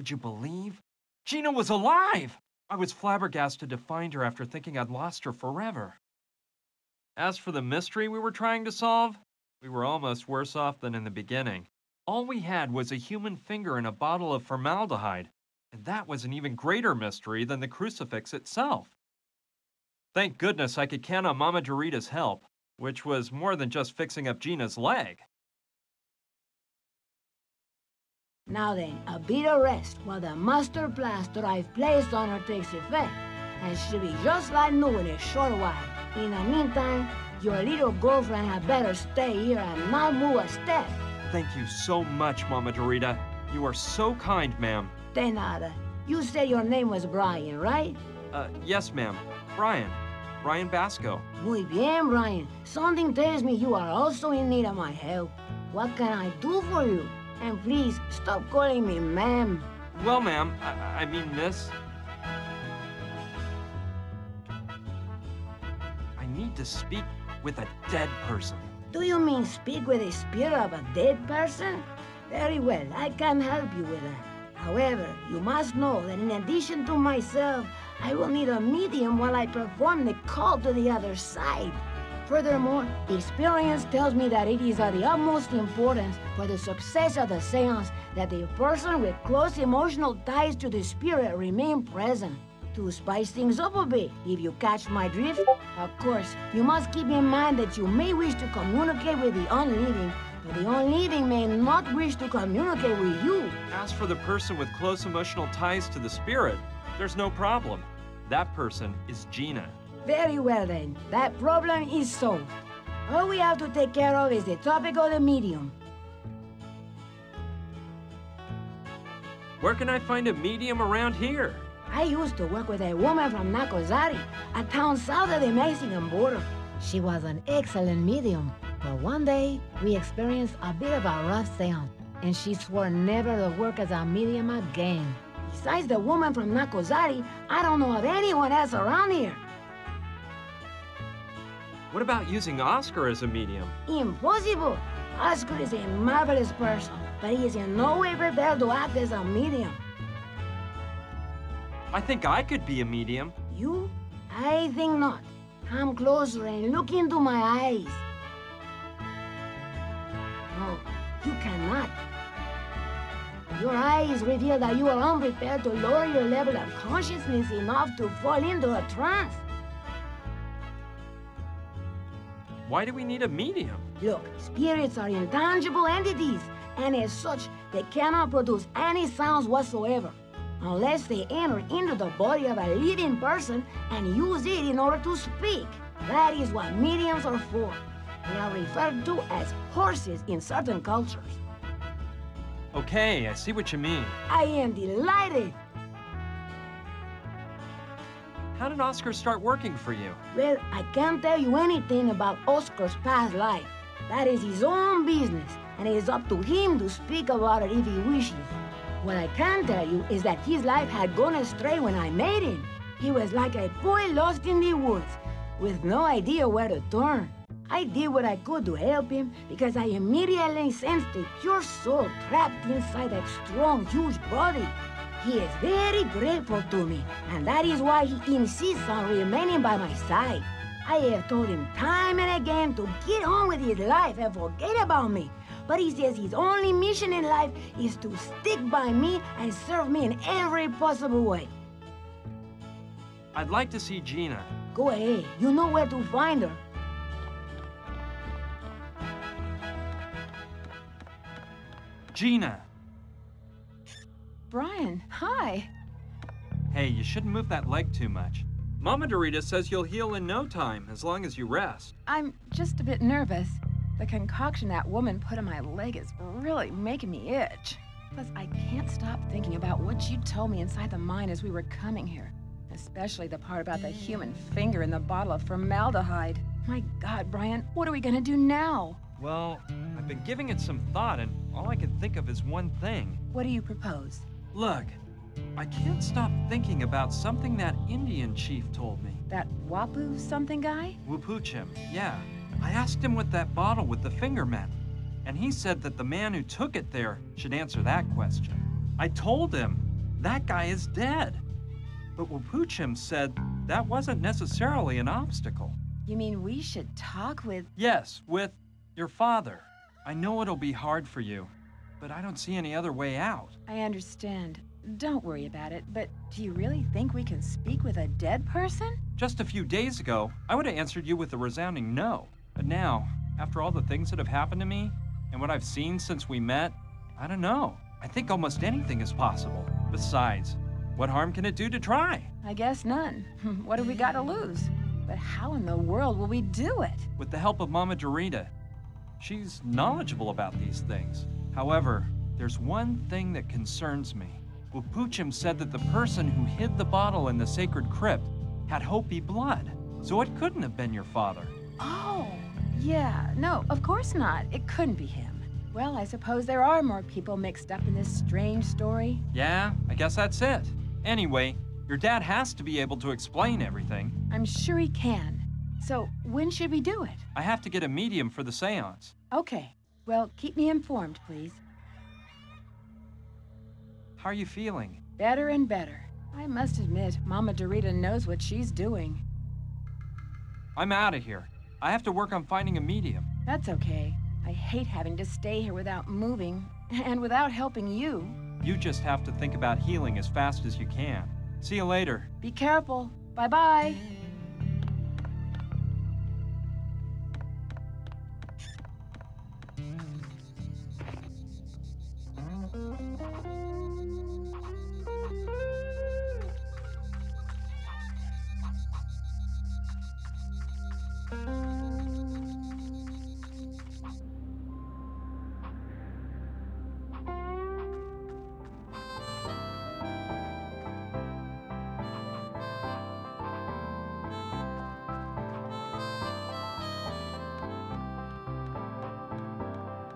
Would you believe? Gina was alive! I was flabbergasted to find her after thinking I'd lost her forever. As for the mystery we were trying to solve, we were almost worse off than in the beginning. All we had was a human finger in a bottle of formaldehyde, and that was an even greater mystery than the crucifix itself. Thank goodness I could count on Mama Dorita's help, which was more than just fixing up Gina's leg. Now then, a bit of rest while the master plaster I've placed on her takes effect, and she'll be just like new in a short while. In the meantime, your little girlfriend had better stay here and not move a step. Thank you so much, Mama Dorita. You are so kind, ma'am. De nada. You said your name was Brian, right? Yes, ma'am. Brian. Brian Basco. Muy bien, Brian. Something tells me you are also in need of my help. What can I do for you? And please, stop calling me ma'am. Well, ma'am, I mean miss. I need to speak with a dead person. Do you mean speak with the spirit of a dead person? Very well, I can help you with that. However, you must know that in addition to myself, I will need a medium while I perform the call to the other side. Furthermore, experience tells me that it is of the utmost importance for the success of the seance that the person with close emotional ties to the spirit remain present. To spice things up a bit, if you catch my drift, of course, you must keep in mind that you may wish to communicate with the unliving, but the unliving may not wish to communicate with you. As for the person with close emotional ties to the spirit, there's no problem. That person is Gina. Very well then, that problem is solved. All we have to take care of is the topic of the medium. Where can I find a medium around here? I used to work with a woman from Nacozari, a town south of the Mexican border. She was an excellent medium, but one day we experienced a bit of a rough seance, and she swore never to work as a medium again. Besides the woman from Nacozari, I don't know of anyone else around here. What about using Oscar as a medium? Impossible! Oscar is a marvelous person, but he is in no way prepared to act as a medium. I think I could be a medium. You? I think not. Come closer and look into my eyes. No, you cannot. Your eyes reveal that you are unprepared to lower your level of consciousness enough to fall into a trance. Why do we need a medium? Look, spirits are intangible entities, and as such, they cannot produce any sounds whatsoever, unless they enter into the body of a living person and use it in order to speak. That is what mediums are for. They are referred to as horses in certain cultures. Okay, I see what you mean. I am delighted. How did Oscar start working for you? Well, I can't tell you anything about Oscar's past life. That is his own business, and it is up to him to speak about it if he wishes. What I can tell you is that his life had gone astray when I met him. He was like a boy lost in the woods, with no idea where to turn. I did what I could to help him because I immediately sensed a pure soul trapped inside that strong, huge body. He is very grateful to me, and that is why he insists on remaining by my side. I have told him time and again to get on with his life and forget about me. But he says his only mission in life is to stick by me and serve me in every possible way. I'd like to see Gina. Go ahead, you know where to find her. Gina! Brian, hi. Hey, you shouldn't move that leg too much. Mama Dorita says you'll heal in no time, as long as you rest. I'm just a bit nervous. The concoction that woman put on my leg is really making me itch. Plus, I can't stop thinking about what you told me inside the mine as we were coming here. Especially the part about the human finger in the bottle of formaldehyde. My God, Brian, what are we gonna do now? Well, I've been giving it some thought, and all I can think of is one thing. What do you propose? Look, I can't stop thinking about something that Indian chief told me. That Wapu something guy? Wupuchim, yeah. I asked him what that bottle with the finger meant, and he said that the man who took it there should answer that question. I told him That guy is dead. But Wapuchim said that wasn't necessarily an obstacle. You mean we should talk with... Yes, with your father. I know it'll be hard for you, but I don't see any other way out. I understand. Don't worry about it, but do you really think we can speak with a dead person? Just a few days ago, I would have answered you with a resounding no. But now, after all the things that have happened to me, and what I've seen since we met, I don't know. I think almost anything is possible. Besides, what harm can it do to try? I guess none. What have we got to lose? But how in the world will we do it? With the help of Mama Dorita. She's knowledgeable about these things. However, there's one thing that concerns me. Wapuchim said that the person who hid the bottle in the sacred crypt had Hopi blood, so it couldn't have been your father. Oh, yeah. No, of course not. It couldn't be him. Well, I suppose there are more people mixed up in this strange story. Yeah, I guess that's it. Anyway, your dad has to be able to explain everything. I'm sure he can. So, when should we do it? I have to get a medium for the seance. Okay. Well, keep me informed, please. How are you feeling? Better and better. I must admit, Mama Dorita knows what she's doing. I'm out of here. I have to work on finding a medium. That's okay. I hate having to stay here without moving, and without helping you. You just have to think about healing as fast as you can. See you later. Be careful. Bye-bye.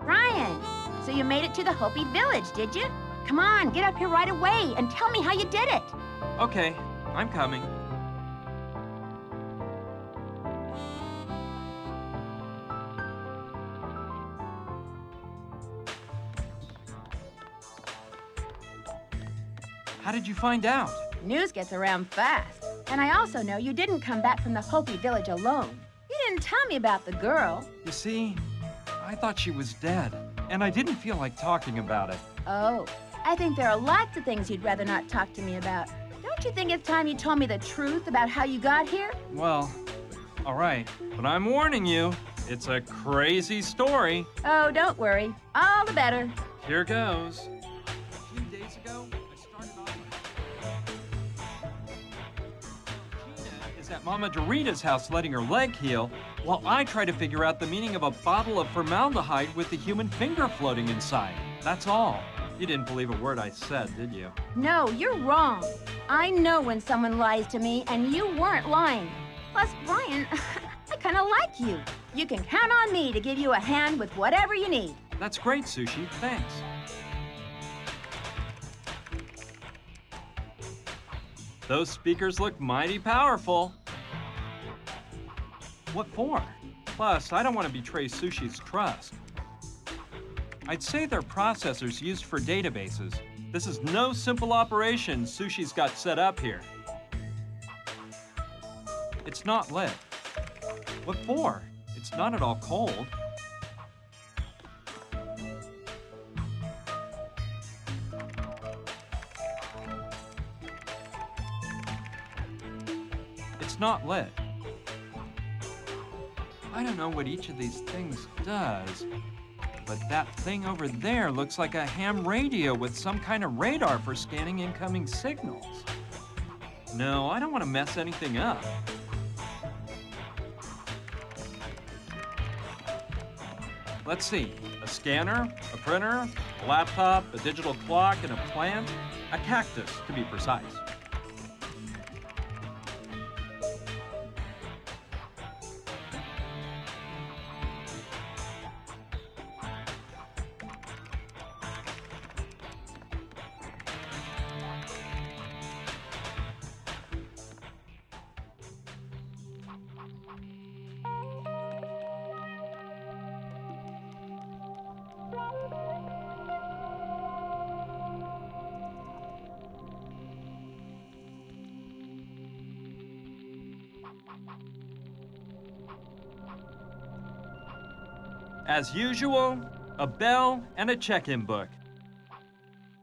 Ryan, so you made it to the Hopi village, did you? Come on, get up here right away and tell me how you did it. Okay, I'm coming. How did you find out? News gets around fast. And I also know you didn't come back from the Hopi village alone. You didn't tell me about the girl. You see, I thought she was dead, and I didn't feel like talking about it. Oh, I think there are lots of things you'd rather not talk to me about. Don't you think it's time you told me the truth about how you got here? Well, all right, but I'm warning you, it's a crazy story. Oh, don't worry. All the better. Here goes. A few days ago, I started off Gina is at Mama Dorita's house letting her leg heal, while I try to figure out the meaning of a bottle of formaldehyde with the human finger floating inside. That's all. You didn't believe a word I said, did you? No, you're wrong. I know when someone lies to me, and you weren't lying. Plus, Brian, I kind of like you. You can count on me to give you a hand with whatever you need. That's great, Sushi. Thanks. Those speakers look mighty powerful. What for? Plus, I don't want to betray Sushi's trust. I'd say they're processors used for databases. This is no simple operation Sushi's got set up here. It's not lit. What for? It's not at all cold. It's not lit. I don't know what each of these things does, but that thing over there looks like a ham radio with some kind of radar for scanning incoming signals. No, I don't want to mess anything up. Let's see, a scanner, a printer, a laptop, a digital clock, and a plant. A cactus, to be precise. As usual, a bell and a check-in book.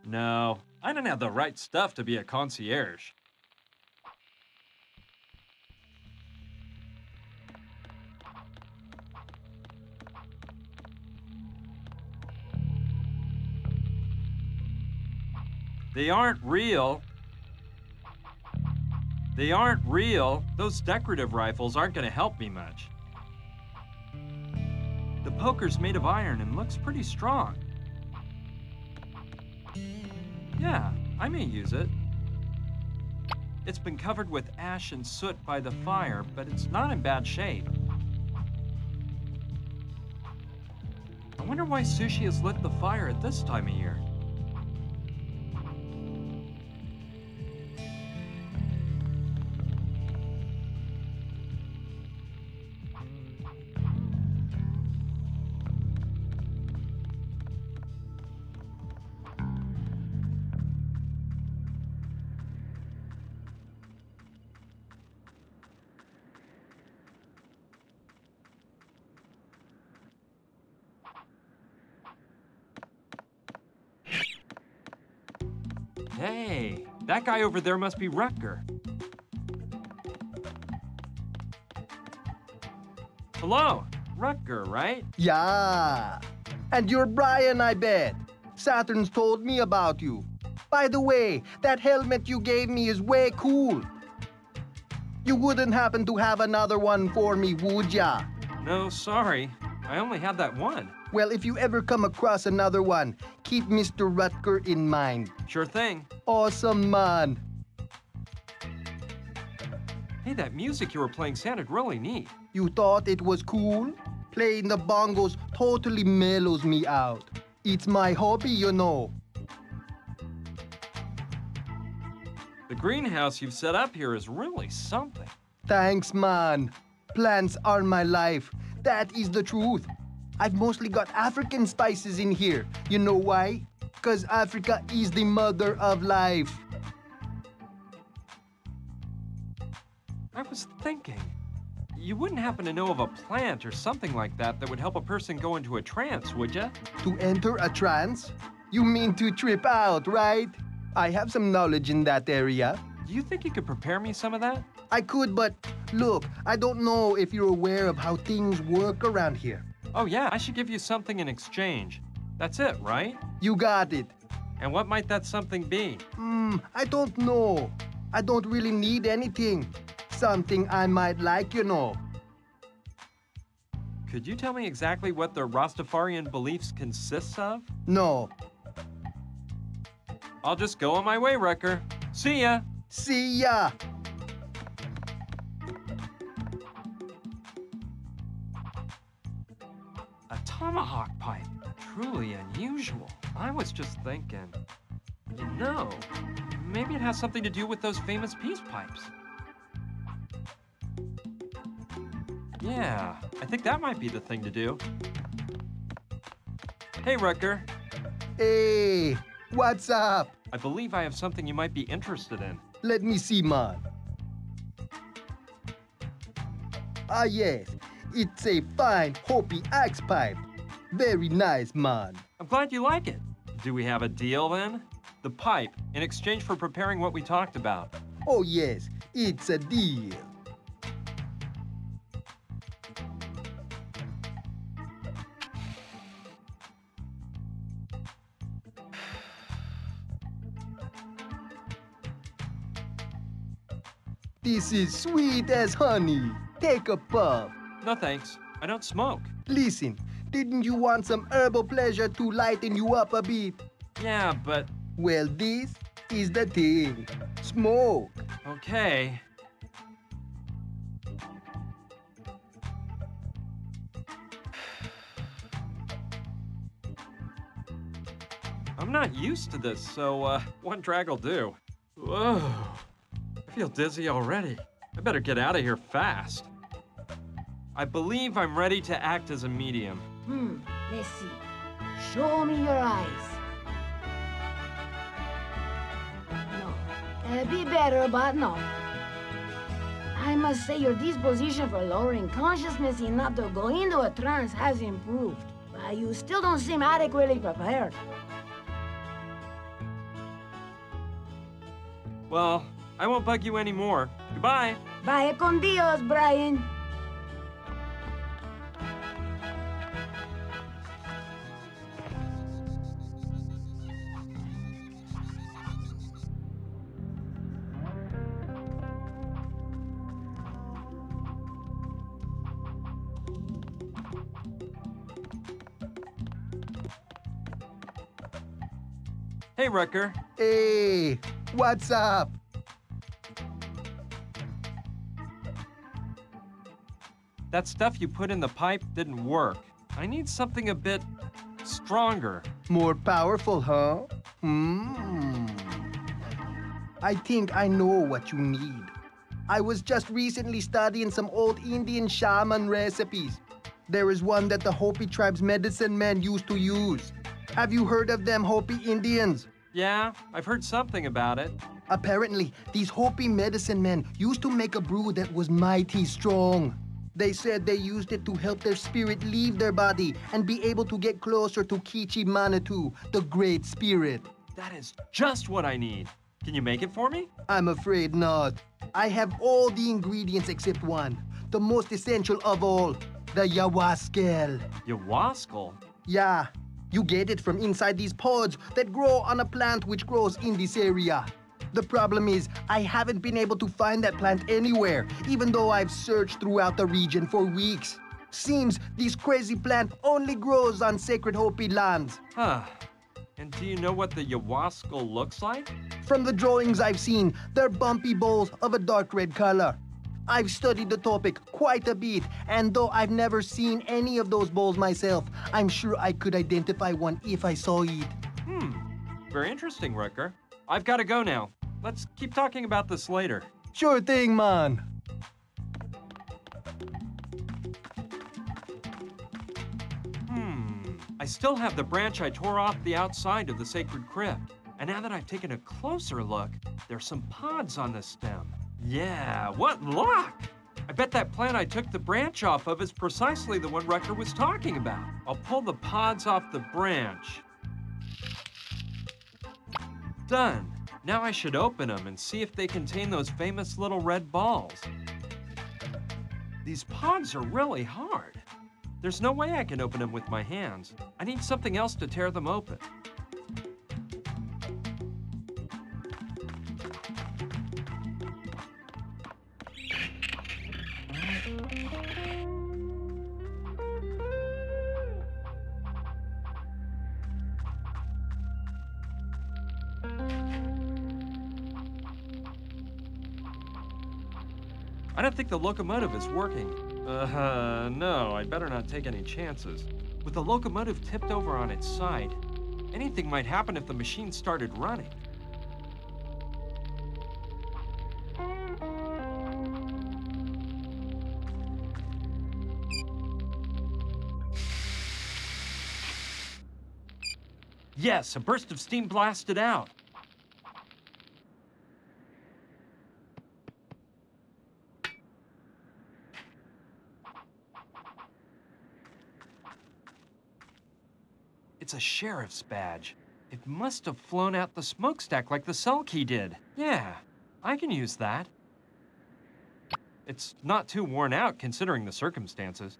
No, I don't have the right stuff to be a concierge. They aren't real. They aren't real. Those decorative rifles aren't going to help me much. The poker's made of iron and looks pretty strong. Yeah, I may use it. It's been covered with ash and soot by the fire, but it's not in bad shape. I wonder why Sushi has lit the fire at this time of year. Hey, that guy over there must be Rutger. Hello, Rutger, right? Yeah. And you're Brian, I bet. Saturn's told me about you. By the way, that helmet you gave me is way cool. You wouldn't happen to have another one for me, would ya? No, sorry. I only had that one. Well, if you ever come across another one, keep Mr. Rutger in mind. Sure thing. Awesome, man. Hey, that music you were playing sounded really neat. You thought it was cool? Playing the bongos totally mellows me out. It's my hobby, you know. The greenhouse you've set up here is really something. Thanks, man. Plants are my life. That is the truth. I've mostly got African spices in here. You know why? 'Cause Africa is the mother of life. I was thinking, you wouldn't happen to know of a plant or something like that that would help a person go into a trance, would ya? To enter a trance? You mean to trip out, right? I have some knowledge in that area. Do you think you could prepare me some of that? I could, but look, I don't know if you're aware of how things work around here. Oh yeah, I should give you something in exchange. That's it, right? You got it. And what might that something be? I don't know. I don't really need anything. Something I might like, you know. Could you tell me exactly what the Rastafarian beliefs consists of? No. I'll just go on my way, Wrecker. See ya! See ya! A tomahawk pipe. Truly unusual. I was just thinking, you know, maybe it has something to do with those famous peace pipes. Yeah, I think that might be the thing to do. Hey, Rutger. Hey, what's up? I believe I have something you might be interested in. Let me see, man. Ah, yes. It's a fine Hopi axe pipe. Very nice, man. I'm glad you like it. Do we have a deal then? The pipe, in exchange for preparing what we talked about. Oh, yes. It's a deal. This is sweet as honey. Take a puff. No thanks. I don't smoke. Listen, didn't you want some herbal pleasure to lighten you up a bit? Yeah, but... Well, this is the thing. Smoke. Okay. I'm not used to this, so one drag will do. Whoa. I feel dizzy already. I better get out of here fast. I believe I'm ready to act as a medium. Let's see. Show me your eyes. No, be better, but no. I must say your disposition for lowering consciousness enough to go into a trance has improved, but you still don't seem adequately prepared. Well, I won't bug you anymore. Goodbye. Vaya con Dios, Brian. Hey, Rucker. Hey, what's up? That stuff you put in the pipe didn't work. I need something a bit stronger. More powerful, huh? I think I know what you need. I was just recently studying some old Indian shaman recipes. There is one that the Hopi tribe's medicine men used to use. Have you heard of them Hopi Indians? Yeah, I've heard something about it. Apparently, these Hopi medicine men used to make a brew that was mighty strong. They said they used it to help their spirit leave their body and be able to get closer to Kichi Manitou, the Great Spirit. That is just what I need. Can you make it for me? I'm afraid not. I have all the ingredients except one, the most essential of all, the Yawaskel. Yawaskal? Yeah, you get it from inside these pods that grow on a plant which grows in this area. The problem is, I haven't been able to find that plant anywhere, even though I've searched throughout the region for weeks. Seems this crazy plant only grows on sacred Hopi lands. Huh. And do you know what the Yawaskal looks like? From the drawings I've seen, they're bumpy balls of a dark red color. I've studied the topic quite a bit, and though I've never seen any of those balls myself, I'm sure I could identify one if I saw it. Very interesting, Rucker. I've got to go now. Let's keep talking about this later. Sure thing, man. I still have the branch I tore off the outside of the sacred crypt. And now that I've taken a closer look, there's some pods on the stem. Yeah, what luck! I bet that plant I took the branch off of is precisely the one Rucker was talking about. I'll pull the pods off the branch. Done. Now I should open them and see if they contain those famous little red balls. These pods are really hard. There's no way I can open them with my hands. I need something else to tear them open. I don't think the locomotive is working. No, I'd better not take any chances. With the locomotive tipped over on its side, anything might happen if the machine started running. Yes, a burst of steam blasted out. It's a sheriff's badge. It must have flown out the smokestack like the cell key did. Yeah, I can use that. It's not too worn out considering the circumstances.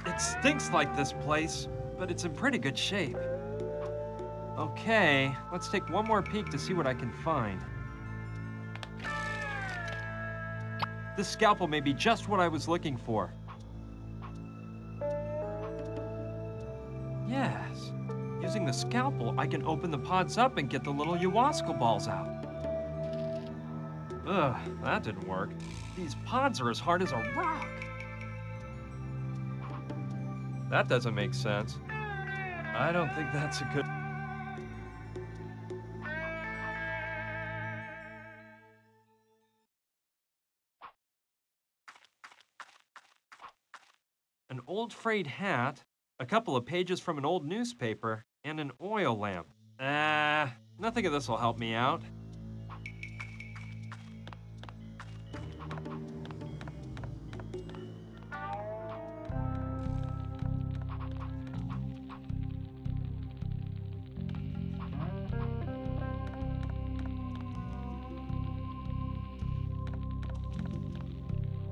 It stinks like this place, but it's in pretty good shape. Okay, let's take one more peek to see what I can find. This scalpel may be just what I was looking for. Yes, using the scalpel, I can open the pods up and get the little ayahuasca balls out. Ugh, that didn't work. These pods are as hard as a rock. That doesn't make sense. I don't think that's a good... An old frayed hat, a couple of pages from an old newspaper, and an oil lamp. Nothing of this will help me out.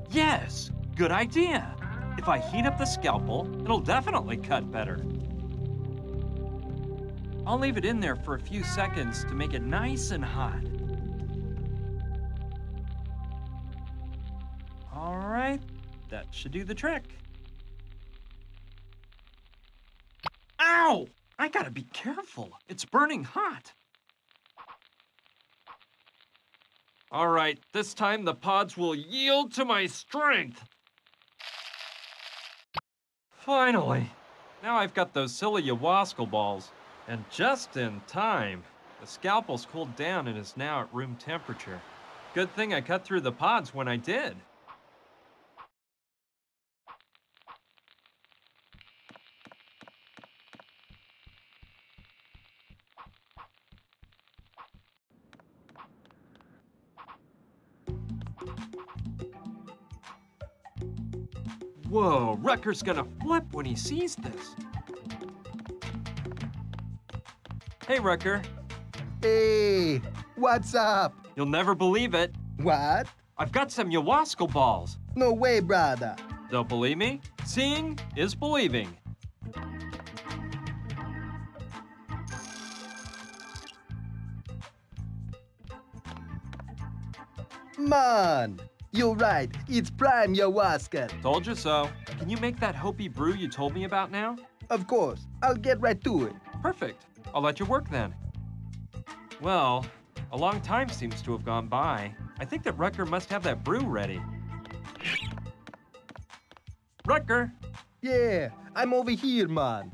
Yes, good idea. If I heat up the scalpel, it'll definitely cut better. I'll leave it in there for a few seconds to make it nice and hot. All right, that should do the trick. Ow! I gotta be careful. It's burning hot. All right, this time the pods will yield to my strength. Finally. Now I've got those silly ayahuasca balls. And just in time. The scalpel's cooled down and is now at room temperature. Good thing I cut through the pods when I did. Whoa, Rucker's gonna flip when he sees this. Hey, Rucker. Hey, what's up? You'll never believe it. What? I've got some ayahuasca balls. No way, brother. Don't believe me? Seeing is believing. Man, you're right. It's prime ayahuasca. Told you so. Can you make that Hopi brew you told me about now? Of course. I'll get right to it. Perfect. I'll let you work then. Well, a long time seems to have gone by. I think that Rucker must have that brew ready. Rucker! Yeah, I'm over here, man.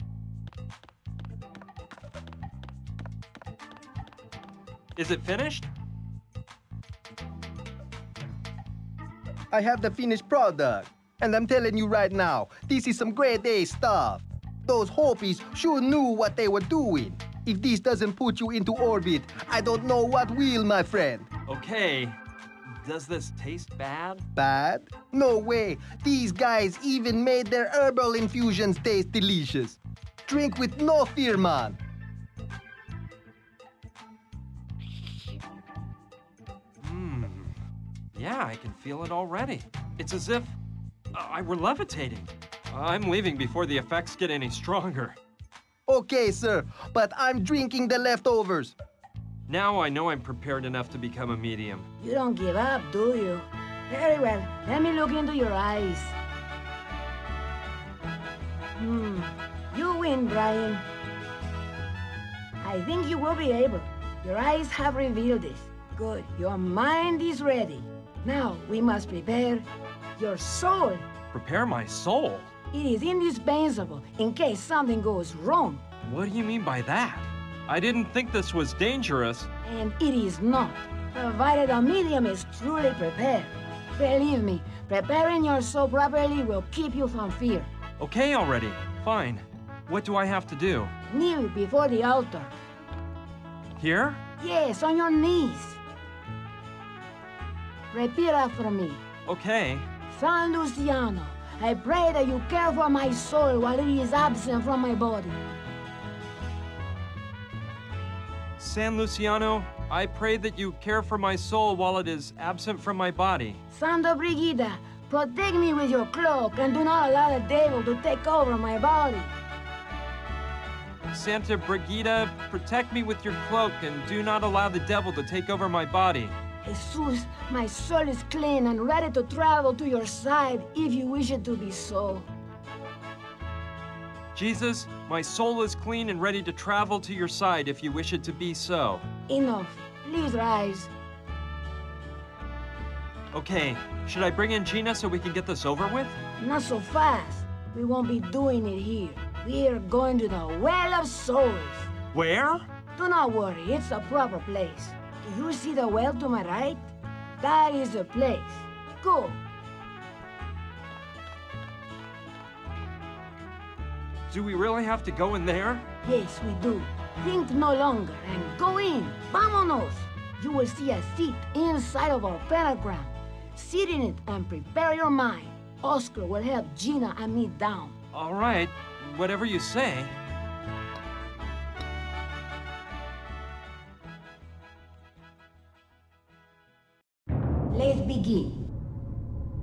Is it finished? I have the finished product. And I'm telling you right now, this is some grade A stuff. Those Hopis sure knew what they were doing. If this doesn't put you into orbit, I don't know what will, my friend. Okay. Does this taste bad? Bad? No way. These guys even made their herbal infusions taste delicious. Drink with no fear, man. Yeah, I can feel it already. It's as if I were levitating. I'm leaving before the effects get any stronger. Okay, sir, but I'm drinking the leftovers. Now I know I'm prepared enough to become a medium. You don't give up, do you? Very well. Let me look into your eyes. You win, Brian. I think you will be able. Your eyes have revealed this. Good. Your mind is ready. Now we must prepare your soul. Prepare my soul? It is indispensable in case something goes wrong. What do you mean by that? I didn't think this was dangerous. And it is not, provided a medium is truly prepared. Believe me, preparing your soul properly will keep you from fear. Okay already. Fine. What do I have to do? Kneel before the altar. Here? Yes, on your knees. Repeat after me. Okay. San Luciano, I pray that you care for my soul while it is absent from my body. San Luciano, I pray that you care for my soul while it is absent from my body. Santa Brigida, protect me with your cloak and do not allow the devil to take over my body. Santa Brigida, protect me with your cloak and do not allow the devil to take over my body. Jesus, my soul is clean and ready to travel to your side if you wish it to be so. Jesus, my soul is clean and ready to travel to your side if you wish it to be so. Enough. Please rise. Okay, should I bring in Gina so we can get this over with? Not so fast. We won't be doing it here. We're going to the Well of Souls. Where? Do not worry, it's a proper place. Do you see the well to my right? That is the place. Go. Do we really have to go in there? Yes, we do. Think no longer and go in. Vámonos. You will see a seat inside of our pentagram. Sit in it and prepare your mind. Oscar will help Gina and me down. All right, whatever you say. Let's begin.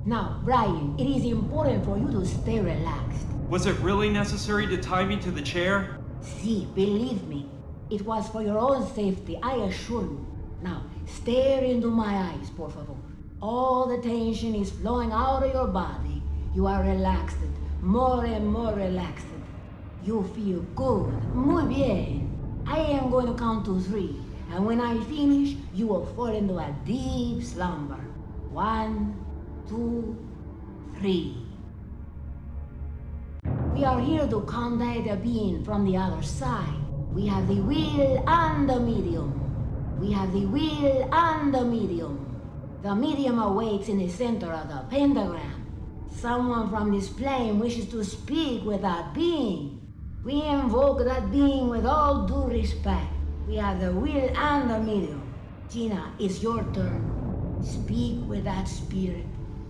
Now, Brian, it is important for you to stay relaxed. Was it really necessary to tie me to the chair? See, believe me, it was for your own safety, I assure you. Now, stare into my eyes, por favor. All the tension is flowing out of your body. You are relaxed, more and more relaxed. You feel good, muy bien. I am going to count to 3, and when I finish, you will fall into a deep slumber. 1, 2, 3. We are here to contact a being from the other side. We have the wheel and the medium. We have the wheel and the medium. The medium awakes in the center of the pentagram. Someone from this plane wishes to speak with that being. We invoke that being with all due respect. We have the wheel and the medium. Gina, it's your turn. Speak with that spirit.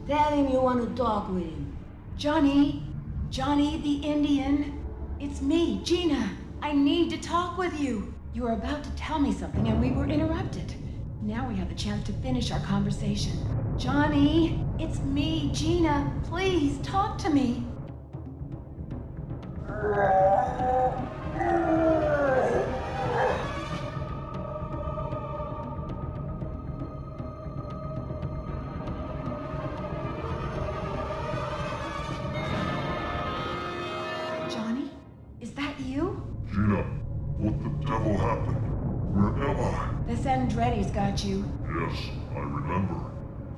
Tell him you want to talk with him. Johnny! Johnny the Indian! It's me, Gina! I need to talk with you! You were about to tell me something and we were interrupted. Now we have the chance to finish our conversation. Johnny! It's me, Gina! Please, talk to me! Johnny? Is that you? Gina, what the devil happened? Where am I? The Sandretti's got you. Yes, I remember.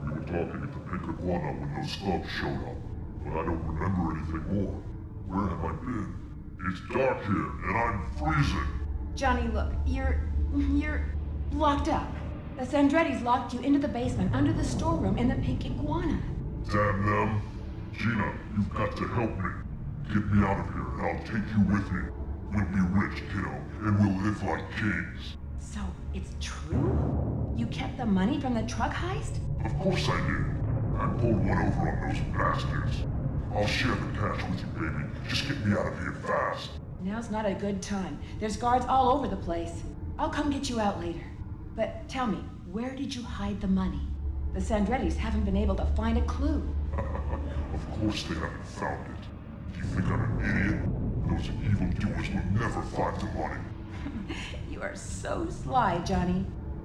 We were talking at the Pink Iguana when those thugs showed up, but I don't remember anything more. Where have I been? It's dark here, and I'm freezing. Johnny, look, you're locked up. The Sandretti's locked you into the basement under the storeroom in the Pink Iguana. Damn them. Gina, you've got to help me. Get me out of here, and I'll take you with me. We'll be rich, kiddo, and we'll live like kings. So, it's true? You kept the money from the truck heist? Of course I did. I pulled one over on those bastards. I'll share the cash with you, baby. Just get me out of here fast. Now's not a good time. There's guards all over the place. I'll come get you out later. But tell me, where did you hide the money? The Sandretti's haven't been able to find a clue. Of course they haven't found it. Do you think I'm an idiot? Those evildoers will never find the money. You are so sly, Johnny.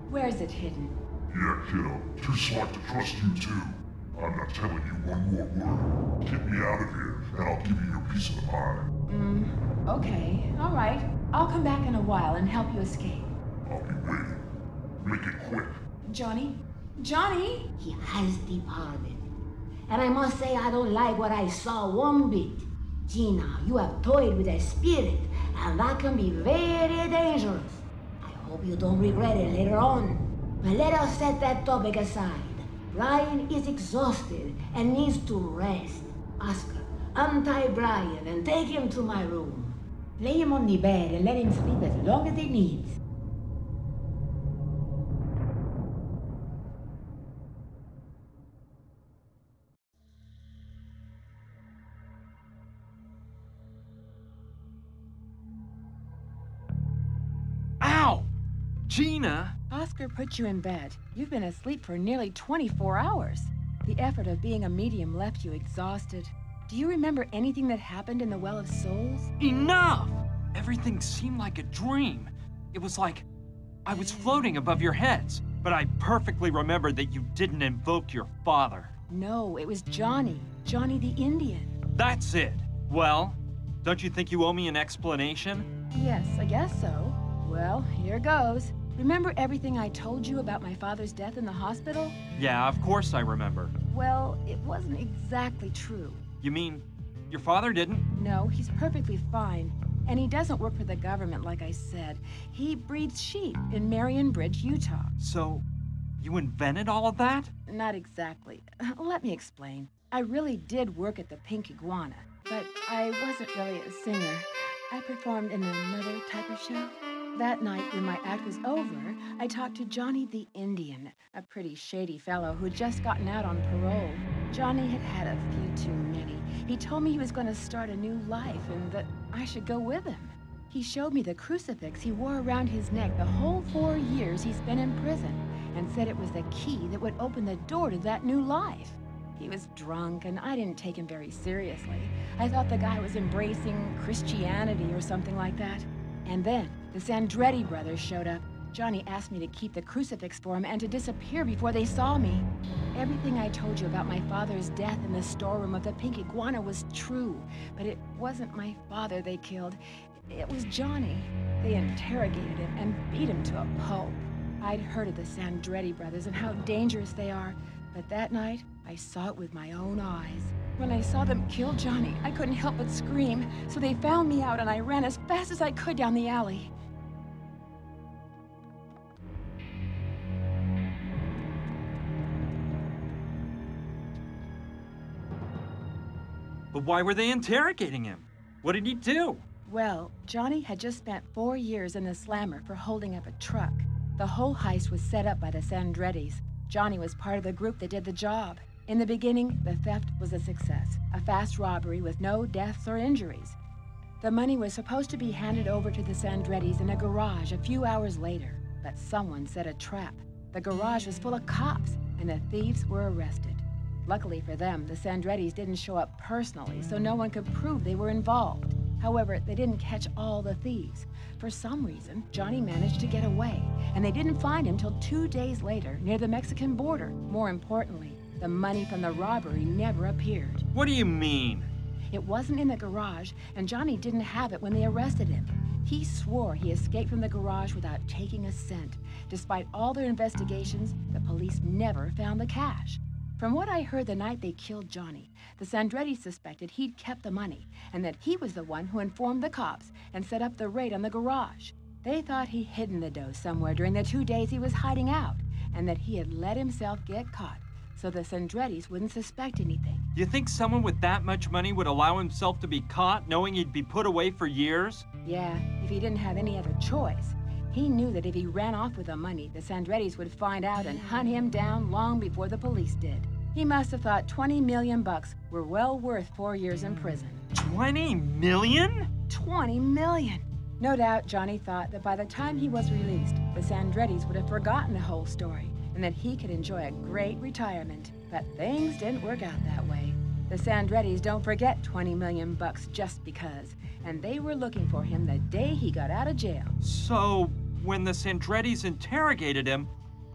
Where's it hidden? Yeah, kiddo. Too smart to trust you, too. I'm not telling you one more word. Get me out of here, and I'll give you your piece of the pie. Okay. All right. I'll come back in a while and help you escape. I'll be waiting. Make it quick. Johnny? Johnny? He has departed. And I must say I don't like what I saw one bit. Gina, you have toyed with a spirit, and that can be very dangerous. I hope you don't regret it later on. But let us set that topic aside. Brian is exhausted and needs to rest. Oscar, untie Brian and take him to my room. Lay him on the bed and let him sleep as long as he needs. Ow! Gina! Oscar put you in bed. You've been asleep for nearly 24 hours. The effort of being a medium left you exhausted. Do you remember anything that happened in the Well of Souls? Enough! Everything seemed like a dream. It was like I was floating above your heads, but I perfectly remembered that you didn't invoke your father. No, it was Johnny. Johnny the Indian. That's it. Well, don't you think you owe me an explanation? Yes, I guess so. Well, here goes. Remember everything I told you about my father's death in the hospital? Yeah, of course I remember. Well, it wasn't exactly true. You mean Your father didn't? No, he's perfectly fine. And he doesn't work for the government, like I said. He breeds sheep in Marion Bridge, Utah. So, you invented all of that? Not exactly. Let me explain. I really did work at the Pink Iguana, but I wasn't really a singer. I performed in another type of show. That night, when my act was over, I talked to Johnny the Indian, a pretty shady fellow who'd just gotten out on parole. Johnny had had a few too many. He told me he was going to start a new life and that I should go with him. He showed me the crucifix he wore around his neck the whole 4 years he's been in prison and said it was the key that would open the door to that new life. He was drunk, and I didn't take him very seriously. I thought the guy was embracing Christianity or something like that. And then the Sandretti brothers showed up. Johnny asked me to keep the crucifix for him and to disappear before they saw me. Everything I told you about my father's death in the storeroom of the Pink Iguana was true, but it wasn't my father they killed. It was Johnny. They interrogated him and beat him to a pulp. I'd heard of the Sandretti brothers and how dangerous they are, but that night, I saw it with my own eyes. When I saw them kill Johnny, I couldn't help but scream, so they found me out and I ran as fast as I could down the alley. But why were they interrogating him? What did he do? Well, Johnny had just spent 4 years in the slammer for holding up a truck. The whole heist was set up by the Sandrettis. Johnny was part of the group that did the job. In the beginning, the theft was a success, a fast robbery with no deaths or injuries. The money was supposed to be handed over to the Sandrettis in a garage a few hours later, but someone set a trap. The garage was full of cops, and the thieves were arrested. Luckily for them, the Sandrettis didn't show up personally, so no one could prove they were involved. However, they didn't catch all the thieves. For some reason, Johnny managed to get away, and they didn't find him till 2 days later near the Mexican border. More importantly, the money from the robbery never appeared. What do you mean? It wasn't in the garage, and Johnny didn't have it when they arrested him. He swore he escaped from the garage without taking a cent. Despite all their investigations, the police never found the cash. From what I heard the night they killed Johnny, the Sandrettis suspected he'd kept the money and that he was the one who informed the cops and set up the raid on the garage. They thought he'd hidden the dough somewhere during the 2 days he was hiding out and that he had let himself get caught so the Sandrettis wouldn't suspect anything. You think someone with that much money would allow himself to be caught knowing he'd be put away for years? Yeah, if he didn't have any other choice. He knew that if he ran off with the money, the Sandrettis would find out and hunt him down long before the police did. He must have thought 20 million bucks were well worth 4 years in prison. 20 million? 20 million! No doubt Johnny thought that by the time he was released, the Sandrettis would have forgotten the whole story and that he could enjoy a great retirement. But things didn't work out that way. The Sandrettis don't forget 20 million bucks just because, and they were looking for him the day he got out of jail. So, when the Sandrettis interrogated him,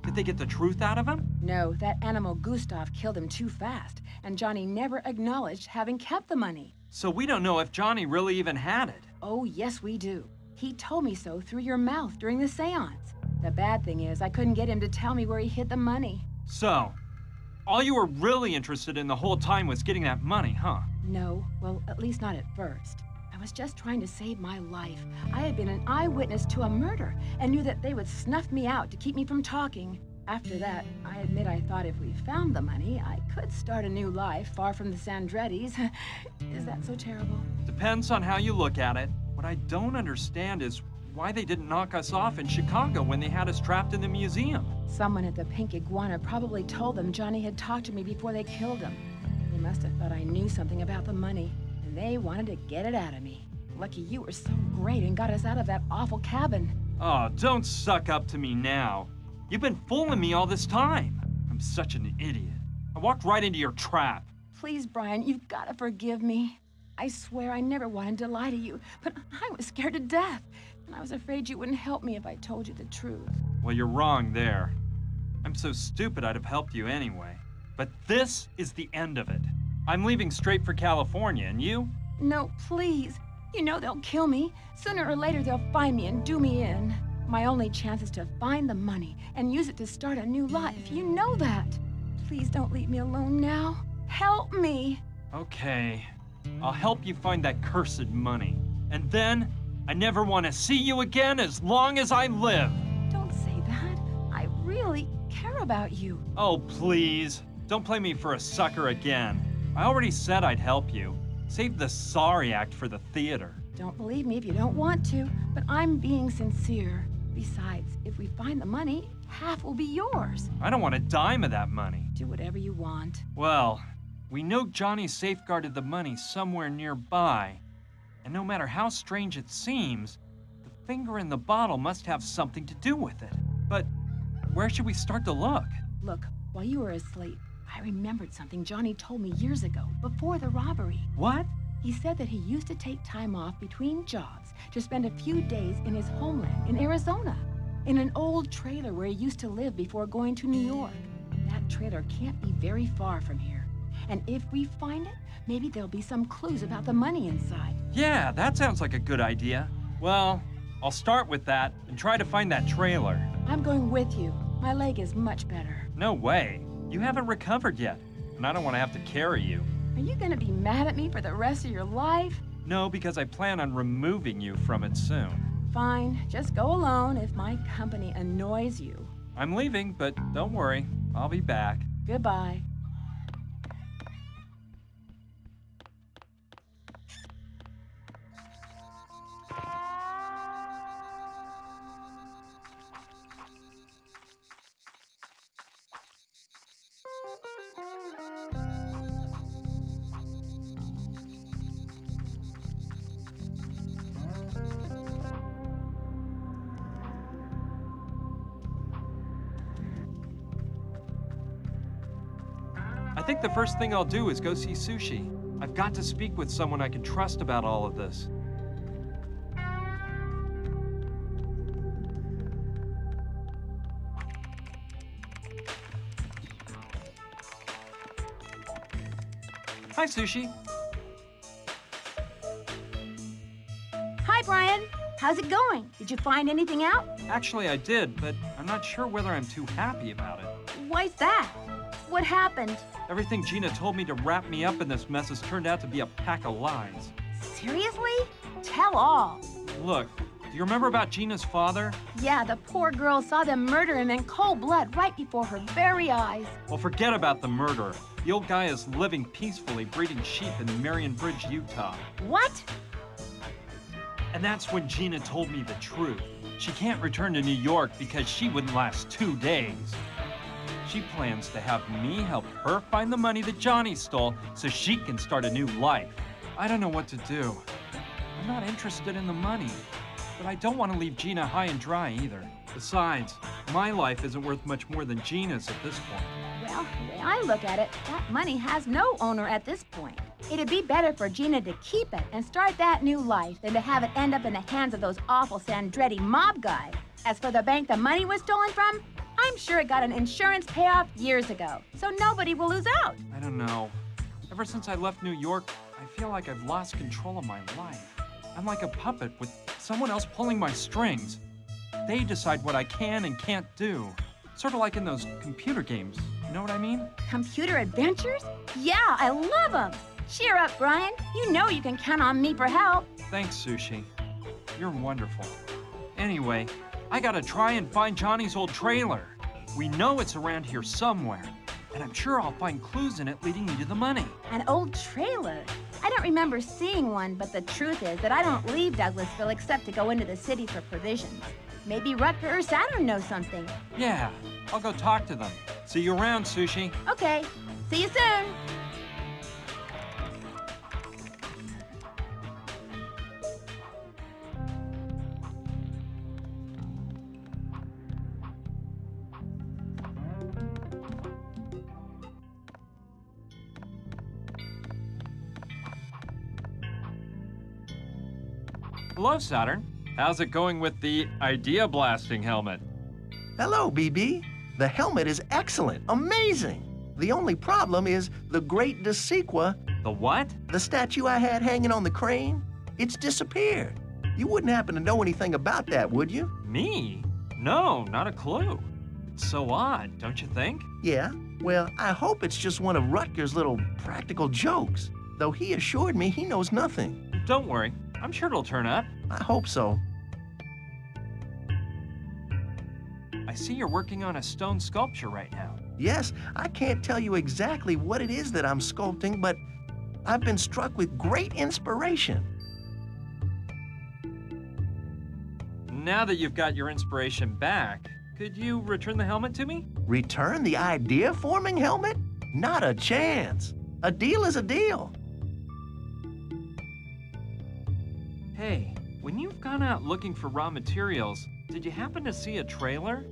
did they get the truth out of him? No, that animal Gustav killed him too fast, and Johnny never acknowledged having kept the money. So we don't know if Johnny really even had it. Oh, yes, we do. He told me so through your mouth during the seance. The bad thing is, I couldn't get him to tell me where he hid the money. So, all you were really interested in the whole time was getting that money, huh? No, well, at least not at first. I was just trying to save my life. I had been an eyewitness to a murder and knew that they would snuff me out to keep me from talking. After that, I admit I thought if we found the money, I could start a new life far from the Sandrettis. Is that so terrible? Depends on how you look at it. What I don't understand is why they didn't knock us off in Chicago when they had us trapped in the museum. Someone at the Pink Iguana probably told them Johnny had talked to me before they killed him. They must have thought I knew something about the money, and they wanted to get it out of me. Lucky you were so great and got us out of that awful cabin. Oh, don't suck up to me now. You've been fooling me all this time. I'm such an idiot. I walked right into your trap. Please, Brian, you've got to forgive me. I swear I never wanted to lie to you, but I was scared to death, and I was afraid you wouldn't help me if I told you the truth. Well, you're wrong there. I'm so stupid I'd have helped you anyway. But this is the end of it. I'm leaving straight for California, and you? No, please. You know they'll kill me. Sooner or later they'll find me and do me in. My only chance is to find the money and use it to start a new life. You know that. Please don't leave me alone now. Help me. Okay. I'll help you find that cursed money. And then, I never want to see you again as long as I live. Don't say that. I really care about you. Oh, please. Don't play me for a sucker again. I already said I'd help you. Save the sorry act for the theater. Don't believe me if you don't want to, but I'm being sincere. Besides, if we find the money, half will be yours. I don't want a dime of that money. Do whatever you want. Well, we know Johnny safeguarded the money somewhere nearby. And no matter how strange it seems, the finger in the bottle must have something to do with it. But where should we start to look? Look, while you were asleep, I remembered something Johnny told me years ago, before the robbery. What? He said that he used to take time off between jobs to spend a few days in his homeland in Arizona, in an old trailer where he used to live before going to New York. That trailer can't be very far from here. And if we find it, maybe there'll be some clues about the money inside. Yeah, that sounds like a good idea. Well, I'll start with that and try to find that trailer. I'm going with you. My leg is much better. No way. You haven't recovered yet, and I don't want to have to carry you. Are you gonna be mad at me for the rest of your life? No, because I plan on removing you from it soon. Fine, just go alone if my company annoys you. I'm leaving, but don't worry. I'll be back. Goodbye. I think the first thing I'll do is go see Sushi. I've got to speak with someone I can trust about all of this. Hi, Sushi. Hi, Brian. How's it going? Did you find anything out? Actually, I did, but I'm not sure whether I'm too happy about it. Why's that? What happened? Everything Gina told me to wrap me up in this mess has turned out to be a pack of lies. Seriously? Tell all. Look, do you remember about Gina's father? Yeah, the poor girl saw them murder him in cold blood right before her very eyes. Well, forget about the murder. The old guy is living peacefully breeding sheep in Marion Bridge, Utah. What? And that's when Gina told me the truth. She can't return to New York because she wouldn't last 2 days. She plans to have me help her find the money that Johnny stole so she can start a new life. I don't know what to do. I'm not interested in the money, but I don't want to leave Gina high and dry either. Besides, my life isn't worth much more than Gina's at this point. Well, the way I look at it, that money has no owner at this point. It'd be better for Gina to keep it and start that new life than to have it end up in the hands of those awful Sandretti mob guys. As for the bank the money was stolen from, I'm sure it got an insurance payoff years ago, so nobody will lose out. I don't know. Ever since I left New York, I feel like I've lost control of my life. I'm like a puppet with someone else pulling my strings. They decide what I can and can't do. Sort of like in those computer games, you know what I mean? Computer adventures? Yeah, I love them. Cheer up, Brian. You know you can count on me for help. Thanks, Sushi. You're wonderful. Anyway, I gotta try and find Johnny's old trailer. We know it's around here somewhere, and I'm sure I'll find clues in it leading me to the money. An old trailer? I don't remember seeing one, but the truth is that I don't leave Douglasville except to go into the city for provisions. Maybe Rutger or Saturn knows something. Yeah, I'll go talk to them. See you around, Sushi. Okay, see you soon. Hello, Saturn. How's it going with the idea blasting helmet? Hello, BB. The helmet is excellent, amazing. The only problem is the Great Desequa, The what? the statue I had hanging on the crane. It's disappeared. You wouldn't happen to know anything about that, would you? Me? No, not a clue. It's so odd, don't you think? Yeah, well, I hope it's just one of Rutger's little practical jokes. though he assured me he knows nothing. Don't worry, I'm sure it'll turn up. I hope so. I see you're working on a stone sculpture right now. Yes, I can't tell you exactly what it is that I'm sculpting, but I've been struck with great inspiration. Now that you've got your inspiration back, could you return the helmet to me? Return the idea-forming helmet? Not a chance. A deal is a deal. Hey, when you've gone out looking for raw materials, did you happen to see a trailer?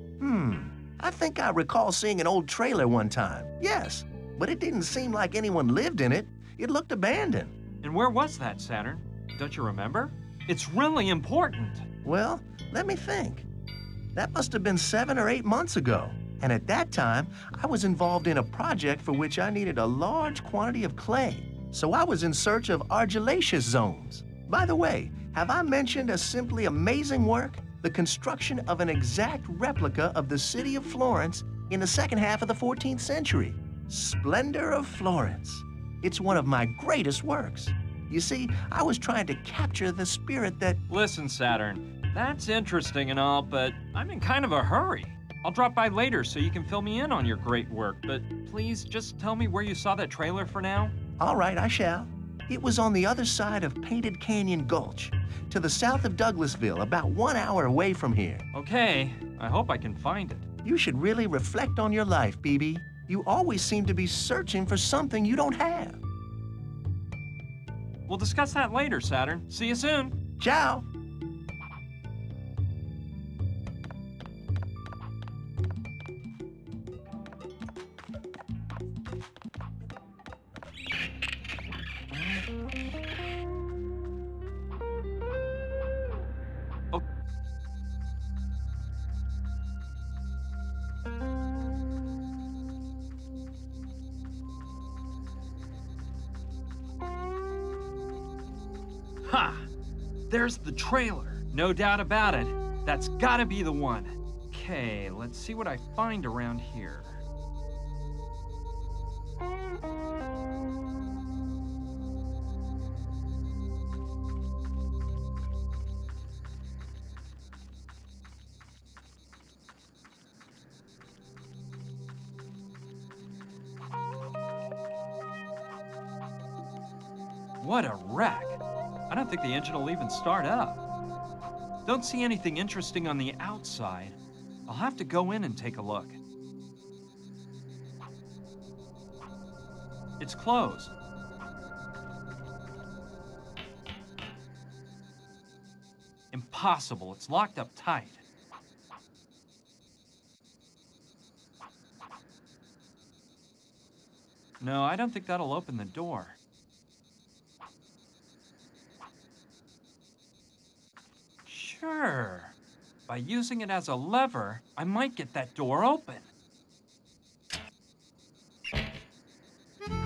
I think I recall seeing an old trailer one time. Yes, but it didn't seem like anyone lived in it. It looked abandoned. And where was that, Saturn? Don't you remember? It's really important. Well, let me think. That must have been 7 or 8 months ago. And at that time, I was involved in a project for which I needed a large quantity of clay. So I was in search of argillaceous zones. By the way, have I mentioned a simply amazing work? The construction of an exact replica of the city of Florence in the second half of the 14th century. Splendor of Florence. It's one of my greatest works. You see, I was trying to capture the spirit that... Listen, Saturn, that's interesting and all, but I'm in kind of a hurry. I'll drop by later so you can fill me in on your great work, but please just tell me where you saw that trailer for now. All right, I shall. It was on the other side of Painted Canyon Gulch, to the south of Douglasville, about 1 hour away from here. Okay, I hope I can find it. You should really reflect on your life, BB. You always seem to be searching for something you don't have. We'll discuss that later, Saturn. See you soon. Ciao. Ha! There's the trailer. No doubt about it. That's gotta be the one. Okay, let's see what I find around here. What a wreck. I don't think the engine will even start up. Don't see anything interesting on the outside. I'll have to go in and take a look. It's closed. Impossible, it's locked up tight. No, I don't think that'll open the door. Sure. By using it as a lever, I might get that door open.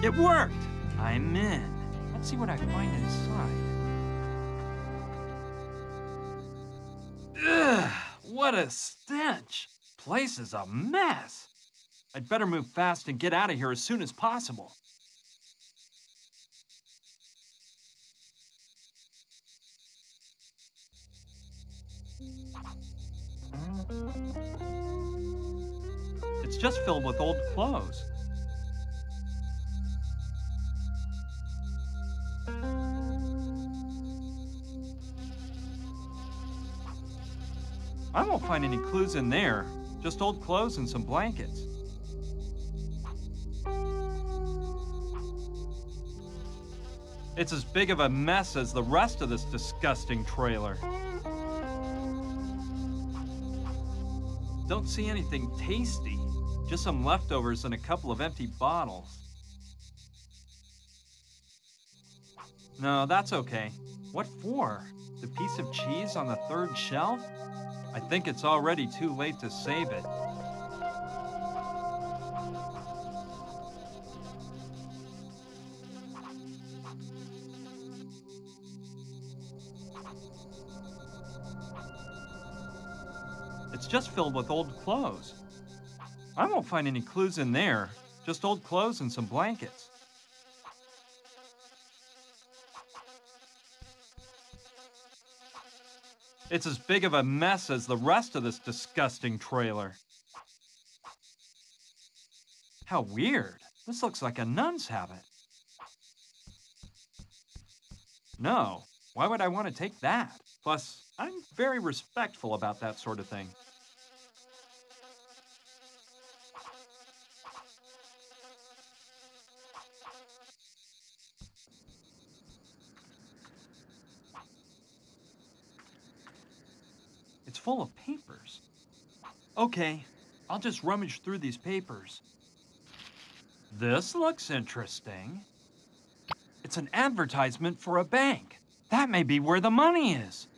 It worked! I'm in. Let's see what I find inside. Ugh, what a stench! Place is a mess. I'd better move fast and get out of here as soon as possible. It's just filled with old clothes. I won't find any clues in there, just old clothes and some blankets. It's as big of a mess as the rest of this disgusting trailer. Don't see anything tasty, just some leftovers and a couple of empty bottles. No, that's okay. What for? The piece of cheese on the third shelf? I think it's already too late to save it. It's just filled with old clothes. I won't find any clues in there, just old clothes and some blankets. It's as big of a mess as the rest of this disgusting trailer. How weird. This looks like a nun's habit. No, why would I want to take that? Plus, I'm very respectful about that sort of thing. It's full of papers. Okay, I'll just rummage through these papers. This looks interesting. It's an advertisement for a bank. That may be where the money is.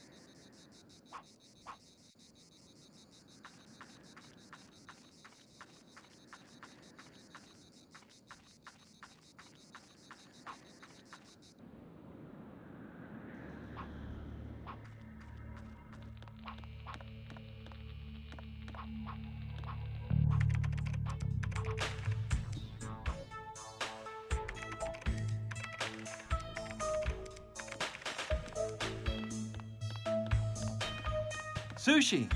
Sushi.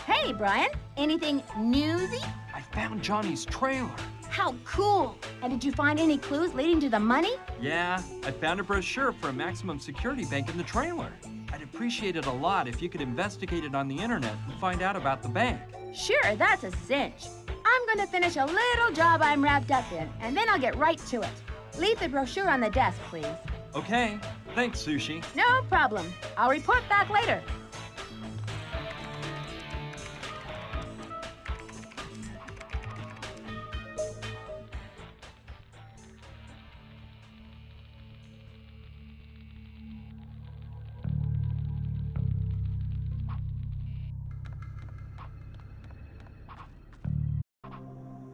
Hey, Brian. Anything newsy? I found Johnny's trailer. How cool! And did you find any clues leading to the money? Yeah, I found a brochure for a maximum security bank in the trailer. I'd appreciate it a lot if you could investigate it on the internet and find out about the bank. Sure, that's a cinch. I'm gonna finish a little job I'm wrapped up in, and then I'll get right to it. Leave the brochure on the desk, please. Okay, thanks, Sushi. No problem. I'll report back later.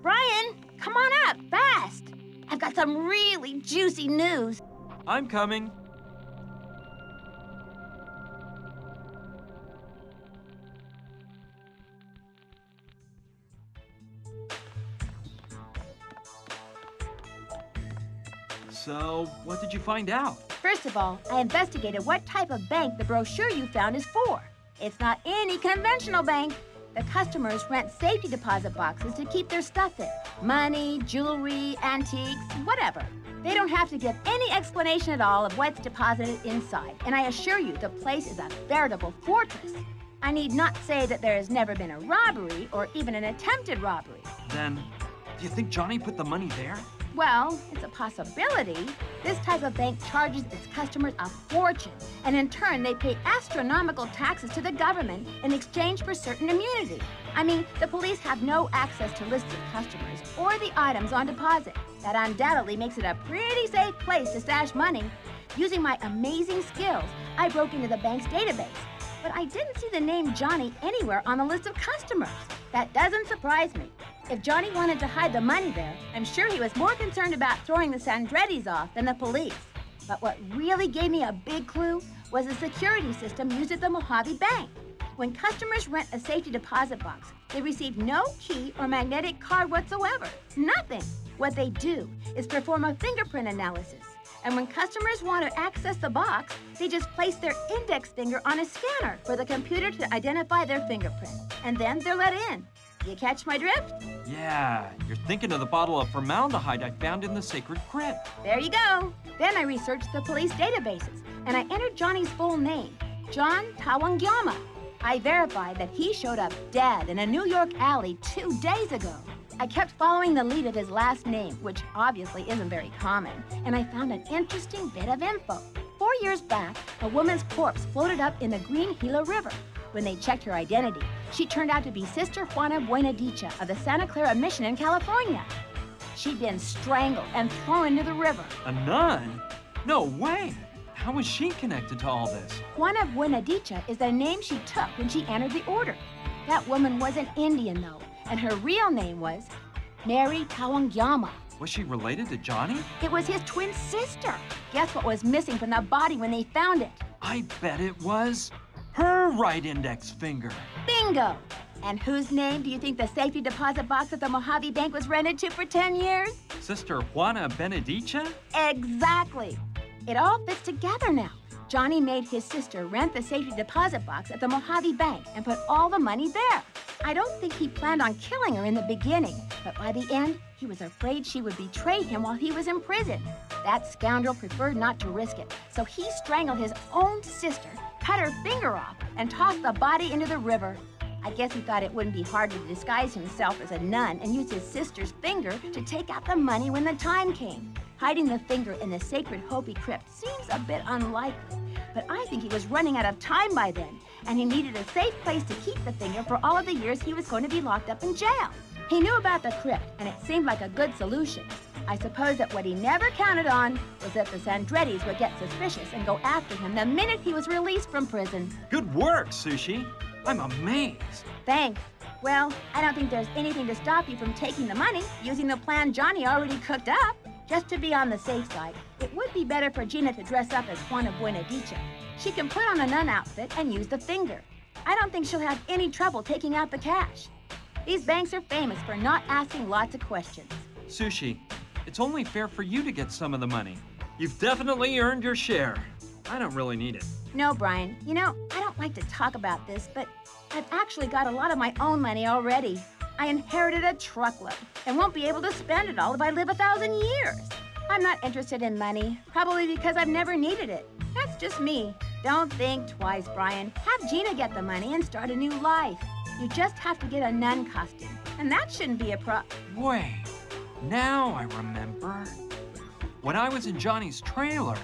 Brian, come on up, fast. I've got some really juicy news. I'm coming. So, what did you find out? First of all, I investigated what type of bank the brochure you found is for. It's not any conventional bank. The customers rent safety deposit boxes to keep their stuff in. Money, jewelry, antiques, whatever. They don't have to give any explanation at all of what's deposited inside. And I assure you, the place is a veritable fortress. I need not say that there has never been a robbery or even an attempted robbery. Then, do you think Johnny put the money there? Well, it's a possibility. This type of bank charges its customers a fortune, and in turn, they pay astronomical taxes to the government in exchange for certain immunity. I mean, the police have no access to lists of customers or the items on deposit. That undoubtedly makes it a pretty safe place to stash money. Using my amazing skills, I broke into the bank's database, but I didn't see the name Johnny anywhere on the list of customers. That doesn't surprise me. If Johnny wanted to hide the money there, I'm sure he was more concerned about throwing the Sandrettis off than the police. But what really gave me a big clue was the security system used at the Mojave Bank. When customers rent a safety deposit box, they receive no key or magnetic card whatsoever. Nothing. What they do is perform a fingerprint analysis. And when customers want to access the box, they just place their index finger on a scanner for the computer to identify their fingerprint. And then they're let in. You catch my drift? Yeah, you're thinking of the bottle of formaldehyde I found in the sacred crypt. There you go. Then I researched the police databases, and I entered Johnny's full name, John Tawangyama. I verified that he showed up dead in a New York alley 2 days ago. I kept following the lead of his last name, which obviously isn't very common, and I found an interesting bit of info. 4 years back, a woman's corpse floated up in the Green Gila River. When they checked her identity, she turned out to be Sister Juana Buenadicha of the Santa Clara Mission in California. She'd been strangled and thrown into the river. A nun? No way! How was she connected to all this? Juana Buenadicha is the name she took when she entered the order. That woman was an Indian, though, and her real name was Mary Tawangyama. Was she related to Johnny? It was his twin sister. Guess what was missing from the body when they found it? I bet it was her right index finger. Bingo! And whose name do you think the safety deposit box at the Mojave Bank was rented to for 10 years? Sister Juana Benedicha? Exactly. It all fits together now. Johnny made his sister rent the safety deposit box at the Mojave Bank and put all the money there. I don't think he planned on killing her in the beginning, but by the end, he was afraid she would betray him while he was in prison. That scoundrel preferred not to risk it, so he strangled his own sister, cut her finger off, and tossed the body into the river. I guess he thought it wouldn't be hard to disguise himself as a nun and use his sister's finger to take out the money when the time came. Hiding the finger in the sacred Hopi crypt seems a bit unlikely, but I think he was running out of time by then, and he needed a safe place to keep the finger for all of the years he was going to be locked up in jail. He knew about the crypt, and it seemed like a good solution. I suppose that what he never counted on was that the Sandrettis would get suspicious and go after him the minute he was released from prison. Good work, Sushi. I'm amazed. Thanks. Well, I don't think there's anything to stop you from taking the money using the plan Johnny already cooked up. Just to be on the safe side, it would be better for Gina to dress up as Juana Buenadicha. She can put on a nun outfit and use the finger. I don't think she'll have any trouble taking out the cash. These banks are famous for not asking lots of questions. Sushi, it's only fair for you to get some of the money. You've definitely earned your share. I don't really need it. No, Brian. You know, I don't like to talk about this, but I've actually got a lot of my own money already. I inherited a truckload and won't be able to spend it all if I live 1,000 years. I'm not interested in money, probably because I've never needed it. That's just me. Don't think twice, Brian. Have Gina get the money and start a new life. You just have to get a nun costume, and that shouldn't be a Wait, now I remember. When I was in Johnny's trailer,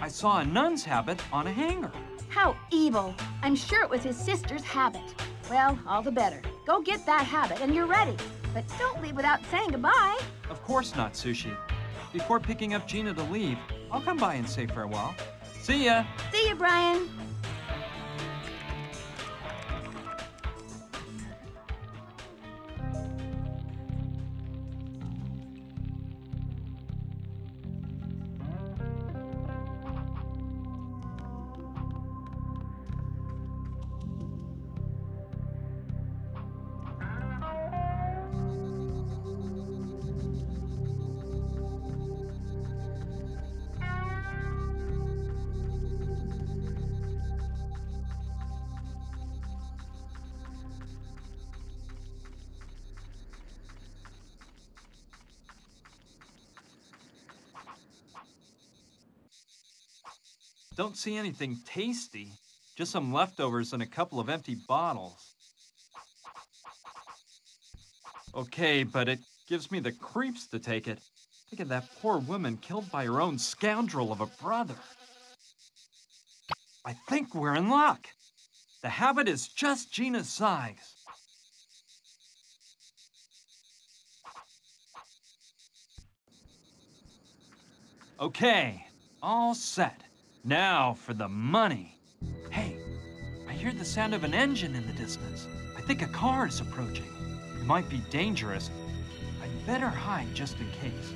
I saw a nun's habit on a hanger. How evil. I'm sure it was his sister's habit. Well, all the better. Go get that habit and you're ready. But don't leave without saying goodbye. Of course not, Sushi. Before picking up Gina to leave, I'll come by and say farewell. See ya. See ya, Brian. Don't see anything tasty. Just some leftovers and a couple of empty bottles. Okay, but it gives me the creeps to take it. Think of that poor woman killed by her own scoundrel of a brother. I think we're in luck. The habit is just Gina's size. Okay, all set. Now for the money. Hey, I hear the sound of an engine in the distance. I think a car is approaching. It might be dangerous. I'd better hide just in case.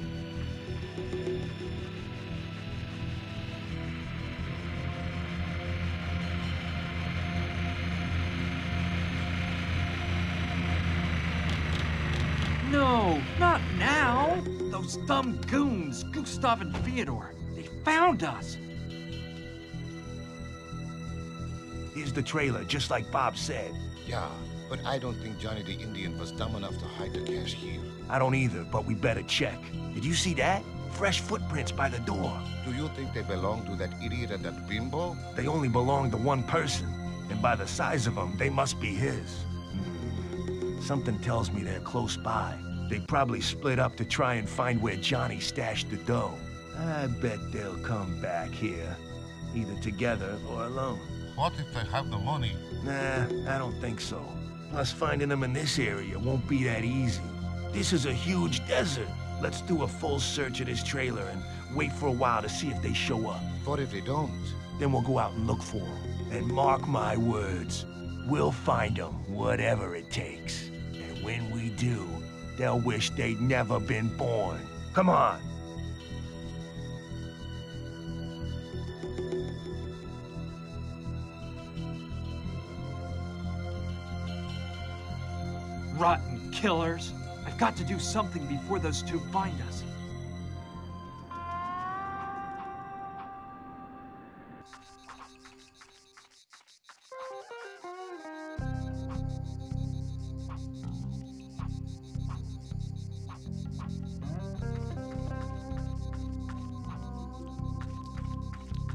No, not now! Those dumb goons, Gustav and Fyodor, they found us! Here's the trailer, just like Bob said. Yeah, but I don't think Johnny the Indian was dumb enough to hide the cash here. I don't either, but we better check. Did you see that? Fresh footprints by the door. Do you think they belong to that idiot and that bimbo? They only belong to one person, and by the size of them, they must be his. Something tells me they're close by. They probably split up to try and find where Johnny stashed the dough. I bet they'll come back here, either together or alone. What if they have the money? Nah, I don't think so. Plus, finding them in this area won't be that easy. This is a huge desert. Let's do a full search of this trailer and wait for a while to see if they show up. What if they don't? Then we'll go out and look for them. And mark my words, we'll find them, whatever it takes. And when we do, they'll wish they'd never been born. Come on. Rotten killers. I've got to do something before those two find us.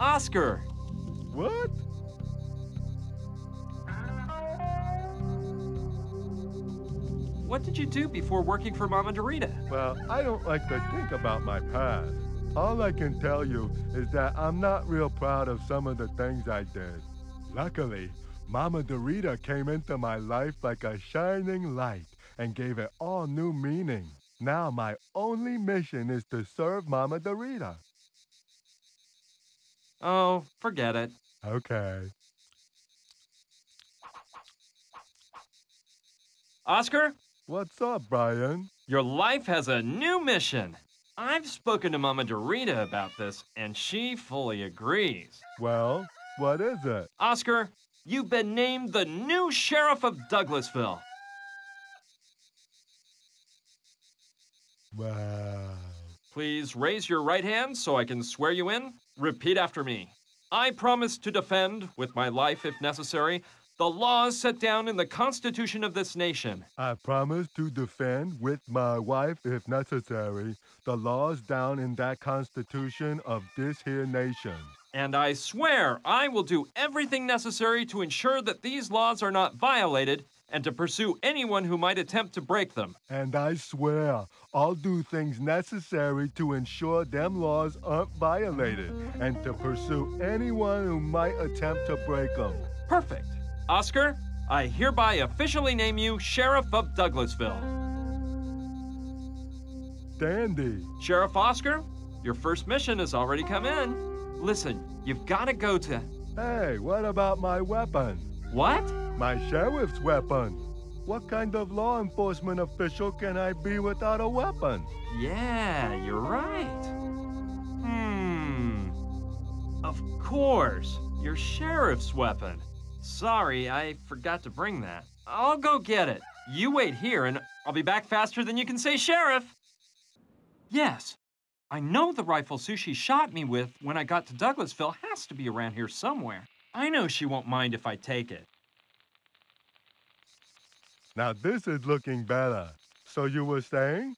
Oscar! What? What did you do before working for Mama Dorita? Well, I don't like to think about my past. All I can tell you is that I'm not real proud of some of the things I did. Luckily, Mama Dorita came into my life like a shining light and gave it all new meaning. Now my only mission is to serve Mama Dorita. Oh, forget it. Okay. Oscar, What's up, Brian? your life has a new mission. I've spoken to Mama Dorita about this, and she fully agrees. Well, what is it? Oscar, you've been named the new sheriff of Douglasville. Wow. Please raise your right hand so I can swear you in. Repeat after me. I promise to defend, with my life if necessary, the laws set down in the Constitution of this nation. I promise to defend with my wife, if necessary, the laws down in that Constitution of this here nation. And I swear I will do everything necessary to ensure that these laws are not violated and to pursue anyone who might attempt to break them. And I swear, I'll do things necessary to ensure them laws aren't violated and to pursue anyone who might attempt to break them. Perfect. Oscar, I hereby officially name you Sheriff of Douglasville. Dandy. Sheriff Oscar, your first mission has already come in. Listen, you've got to go to... Hey, what about my weapon? What? My sheriff's weapon. What kind of law enforcement official can I be without a weapon? Yeah, you're right. Of course, your sheriff's weapon. Sorry, I forgot to bring that. I'll go get it. You wait here and I'll be back faster than you can say sheriff. Yes, I know the rifle Sushi shot me with when I got to Douglasville has to be around here somewhere. I know she won't mind if I take it. Now this is looking better. So you were saying?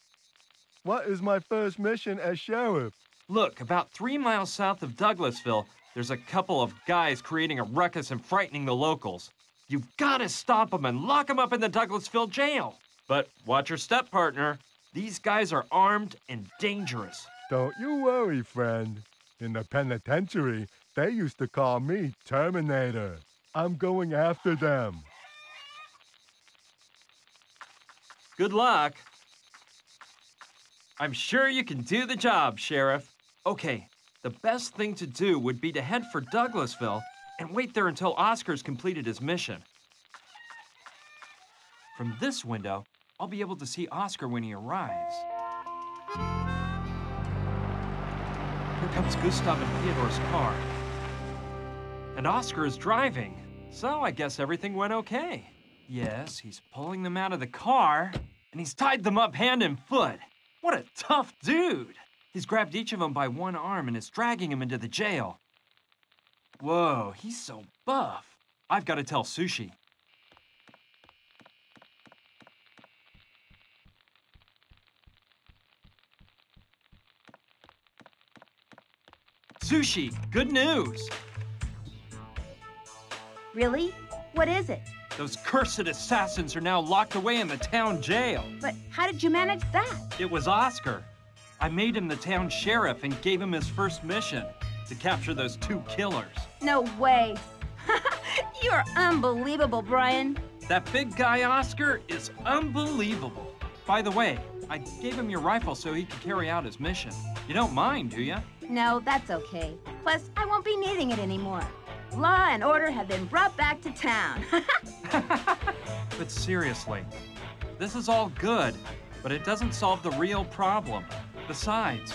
What is my first mission as sheriff? Look, about 3 miles south of Douglasville, there's a couple of guys creating a ruckus and frightening the locals. You've got to stop them and lock them up in the Douglasville jail. But watch your step, partner. These guys are armed and dangerous. Don't you worry, friend. In the penitentiary, they used to call me Terminator. I'm going after them. Good luck. I'm sure you can do the job, Sheriff. Okay, the best thing to do would be to head for Douglasville and wait there until Oscar's completed his mission. From this window, I'll be able to see Oscar when he arrives. Here comes Gustav and Theodore's car. And Oscar is driving, so I guess everything went okay. Yes, he's pulling them out of the car, and he's tied them up hand and foot. What a tough dude! He's grabbed each of them by one arm and is dragging him into the jail. Whoa, he's so buff. I've got to tell Sushi. Sushi, good news! Really? What is it? Those cursed assassins are now locked away in the town jail. But how did you manage that? It was Oscar. I made him the town sheriff and gave him his first mission, to capture those 2 killers. No way. You're unbelievable, Brian. That big guy Oscar is unbelievable. By the way, I gave him your rifle so he could carry out his mission. You don't mind, do you? No, that's okay. Plus, I won't be needing it anymore. Law and order have been brought back to town. But seriously, this is all good, but it doesn't solve the real problem. Besides,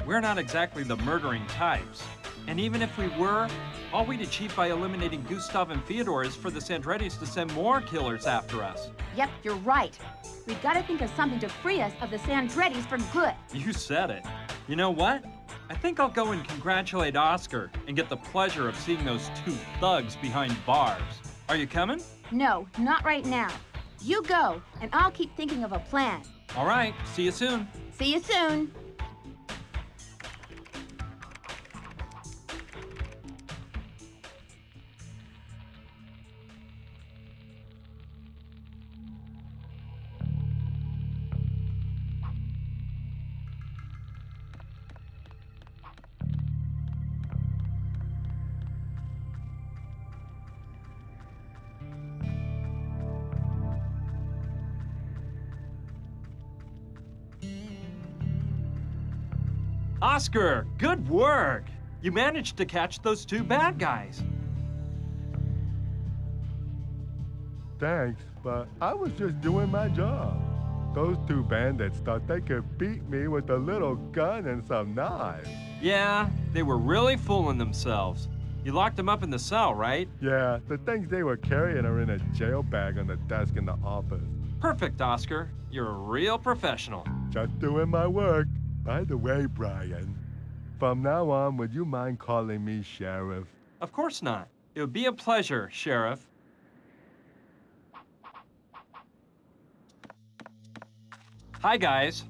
we're not exactly the murdering types. And even if we were, all we'd achieve by eliminating Gustav and Theodore is for the Sandrettis to send more killers after us. Yep, you're right. We've got to think of something to free us of the Sandrettis for good. You said it. You know what? I think I'll go and congratulate Oscar and get the pleasure of seeing those 2 thugs behind bars. Are you coming? No, not right now. You go, and I'll keep thinking of a plan. All right, see you soon. See you soon. Oscar, good work! You managed to catch those two bad guys. Thanks, but I was just doing my job. Those two bandits thought they could beat me with a little gun and some knives. Yeah, they were really fooling themselves. You locked them up in the cell, right? Yeah, the things they were carrying are in a jail bag on the desk in the office. Perfect, Oscar. You're a real professional. Just doing my work. By the way, Brian, from now on, would you mind calling me Sheriff? Of course not. It would be a pleasure, Sheriff. Hi, guys.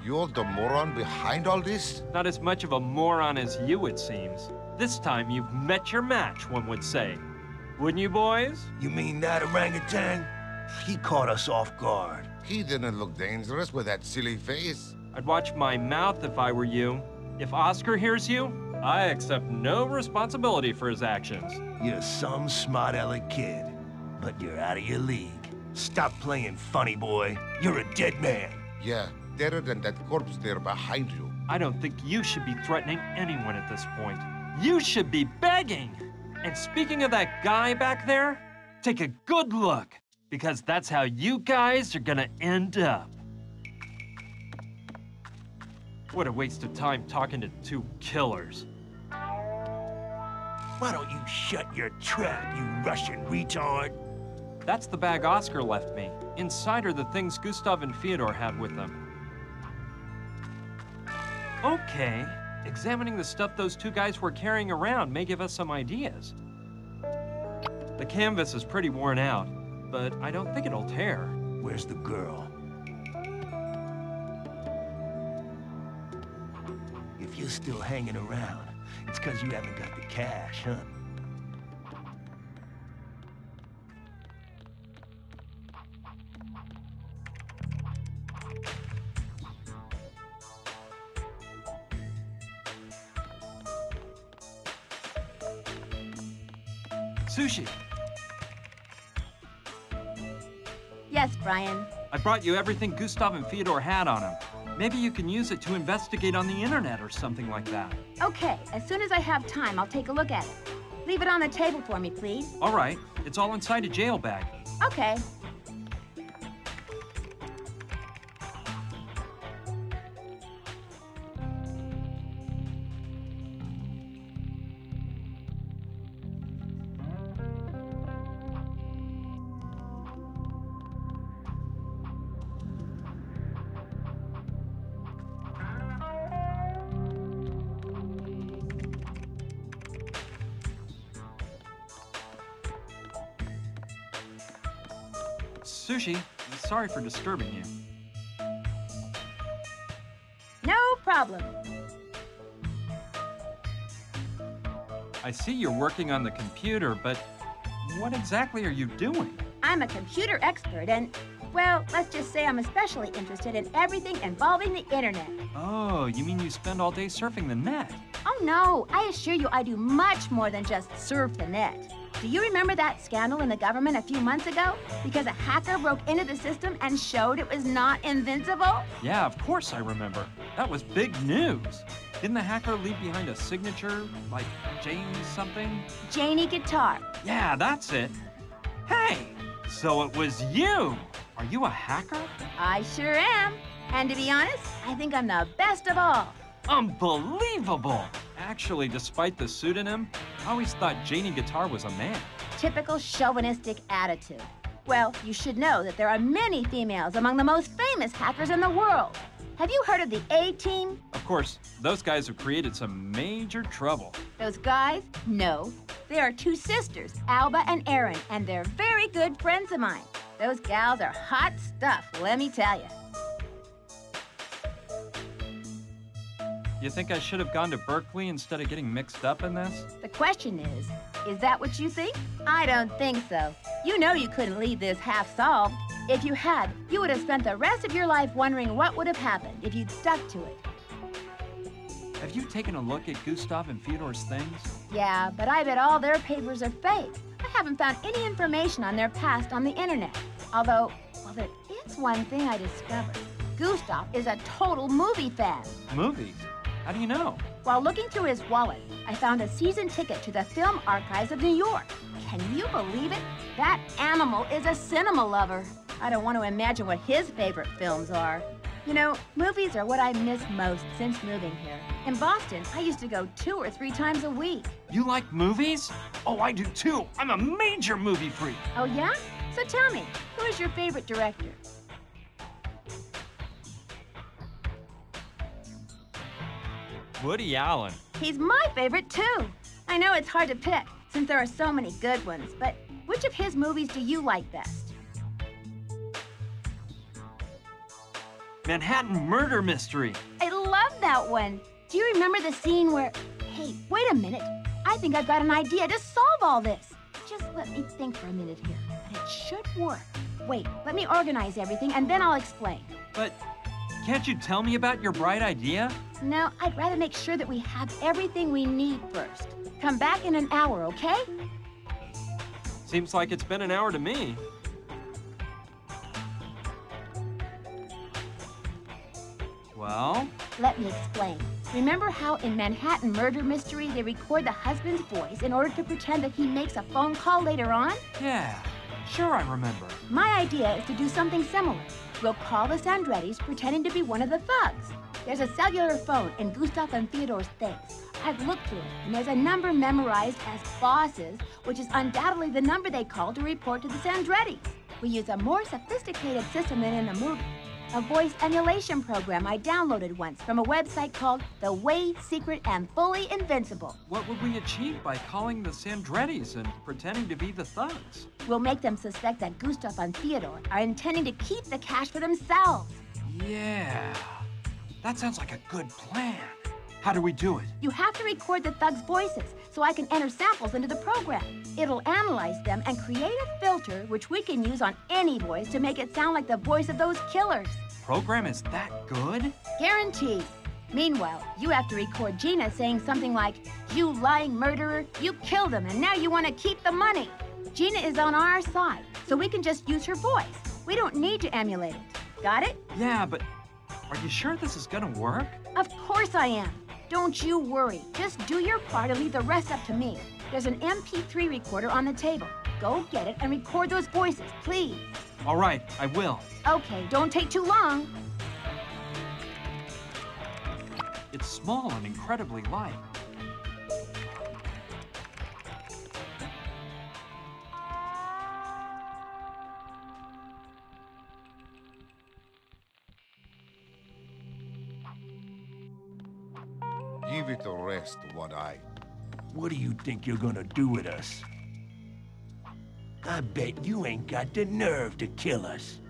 You're the moron behind all this? Not as much of a moron as you, it seems. This time you've met your match, one would say. Wouldn't you, boys? You mean that orangutan? He caught us off guard. He didn't look dangerous with that silly face. I'd watch my mouth if I were you. If Oscar hears you, I accept no responsibility for his actions. You're some smart-aleck kid, but you're out of your league. Stop playing funny, boy. You're a dead man. Yeah, deader than that corpse there behind you. I don't think you should be threatening anyone at this point. You should be begging! And speaking of that guy back there, take a good look, because that's how you guys are gonna end up. What a waste of time talking to two killers. Why don't you shut your trap, you Russian retard? That's the bag Oscar left me. Inside are the things Gustav and Fyodor had with them. Okay, examining the stuff those two guys were carrying around may give us some ideas. The canvas is pretty worn out, but I don't think it'll tear. Where's the girl? If you're still hanging around, it's because you haven't got the cash, huh? Sushi, Yes, Brian. I brought you everything Gustav and Fyodor had on them. Maybe you can use it to investigate on the internet or something like that. Okay, as soon as I have time, I'll take a look at it. Leave it on the table for me, please. All right, it's all inside a jail bag. Okay. Sushi, sorry for disturbing you. No problem. I see you're working on the computer, but what exactly are you doing? I'm a computer expert and, well, let's just say I'm especially interested in everything involving the internet. Oh, you mean you spend all day surfing the net? Oh no, I assure you I do much more than just surf the net. Do you remember that scandal in the government a few months ago? Because a hacker broke into the system and showed it was not invincible? Yeah, of course I remember. That was big news. Didn't the hacker leave behind a signature, like Jane something? Janie Guitar. Yeah, that's it. Hey, so it was you. Are you a hacker? I sure am. And to be honest, I think I'm the best of all. Unbelievable! Actually, despite the pseudonym, I always thought Janie Guitar was a man. Typical chauvinistic attitude. Well, you should know that there are many females among the most famous hackers in the world. Have you heard of the A-Team? Of course, those guys have created some major trouble. Those guys? No. They are two sisters, Alba and Erin, and they're very good friends of mine. Those gals are hot stuff, let me tell you. You think I should have gone to Berkeley instead of getting mixed up in this? The question is that what you think? I don't think so. You know you couldn't leave this half solved. If you had, you would have spent the rest of your life wondering what would have happened if you'd stuck to it. Have you taken a look at Gustav and Fyodor's things? Yeah, but I bet all their papers are fake. I haven't found any information on their past on the internet. Although, well, there is one thing I discovered. Gustav is a total movie fan. Movies? How do you know? While looking through his wallet, I found a season ticket to the Film Archives of New York. Can you believe it? That animal is a cinema lover. I don't want to imagine what his favorite films are. You know, movies are what I miss most since moving here. In Boston, I used to go 2 or 3 times a week. You like movies? Oh, I do too. I'm a major movie freak. Oh, yeah? So tell me, who is your favorite director? Woody Allen. He's my favorite, too. I know it's hard to pick, since there are so many good ones, but which of his movies do you like best? Manhattan Murder Mystery. I love that one. Do you remember the scene where... Hey, wait a minute. I think I've got an idea to solve all this. Just let me think for a minute here, but it should work. Wait, let me organize everything, and then I'll explain. But can't you tell me about your bright idea? No, I'd rather make sure that we have everything we need first. Come back in an hour, okay? Seems like it's been an hour to me. Well? Let me explain. Remember how in Manhattan Murder Mystery they record the husband's voice in order to pretend that he makes a phone call later on? Yeah, sure I remember. My idea is to do something similar. We'll call the Sandrettis pretending to be one of the thugs. There's a cellular phone in Gustav and Theodore's things. I've looked through it, and there's a number memorized as bosses, which is undoubtedly the number they call to report to the Sandrettis. We use a more sophisticated system than in the movie. A voice emulation program I downloaded once from a website called The Way Secret and Fully Invincible. What would we achieve by calling the Sandrettis and pretending to be the thugs? We'll make them suspect that Gustav and Theodore are intending to keep the cash for themselves. Yeah, that sounds like a good plan. How do we do it? You have to record the thugs' voices so I can enter samples into the program. It'll analyze them and create a filter which we can use on any voice to make it sound like the voice of those killers. Program is that good? Guaranteed. Meanwhile, you have to record Gina saying something like, "You lying murderer, you killed him and now you want to keep the money." Gina is on our side, so we can just use her voice. We don't need to emulate it. Got it? Yeah, but are you sure this is gonna work? Of course I am. Don't you worry. Just do your part and leave the rest up to me. There's an MP3 recorder on the table. Go get it and record those voices, please. All right, I will. Okay, don't take too long. It's small and incredibly light. Give it a rest, One-Eye. What do you think you're gonna do with us? I bet you ain't got the nerve to kill us.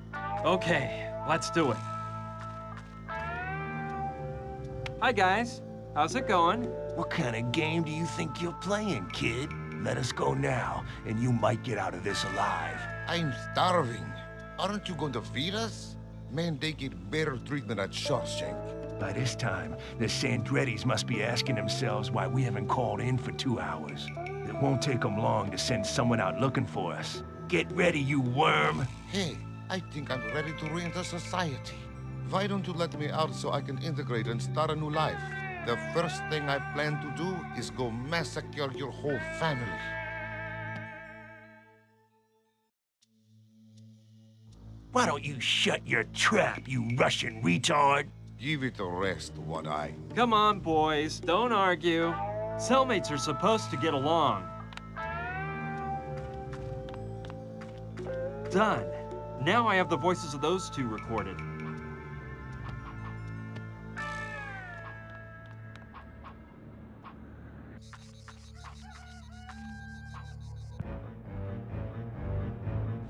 Okay, let's do it. Hi, guys. How's it going? What kind of game do you think you're playing, kid? Let us go now, and you might get out of this alive. I'm starving. Aren't you going to feed us? Man, they get better treatment at Shawshank. By this time, the Sandrettis must be asking themselves why we haven't called in for 2 hours. It won't take them long to send someone out looking for us. Get ready, you worm! Hey, I think I'm ready to re-enter society. Why don't you let me out so I can integrate and start a new life? The first thing I plan to do is go massacre your whole family. Why don't you shut your trap, you Russian retard? Give it a rest, One-Eye. Come on, boys. Don't argue. Cellmates are supposed to get along. Done. Now I have the voices of those two recorded.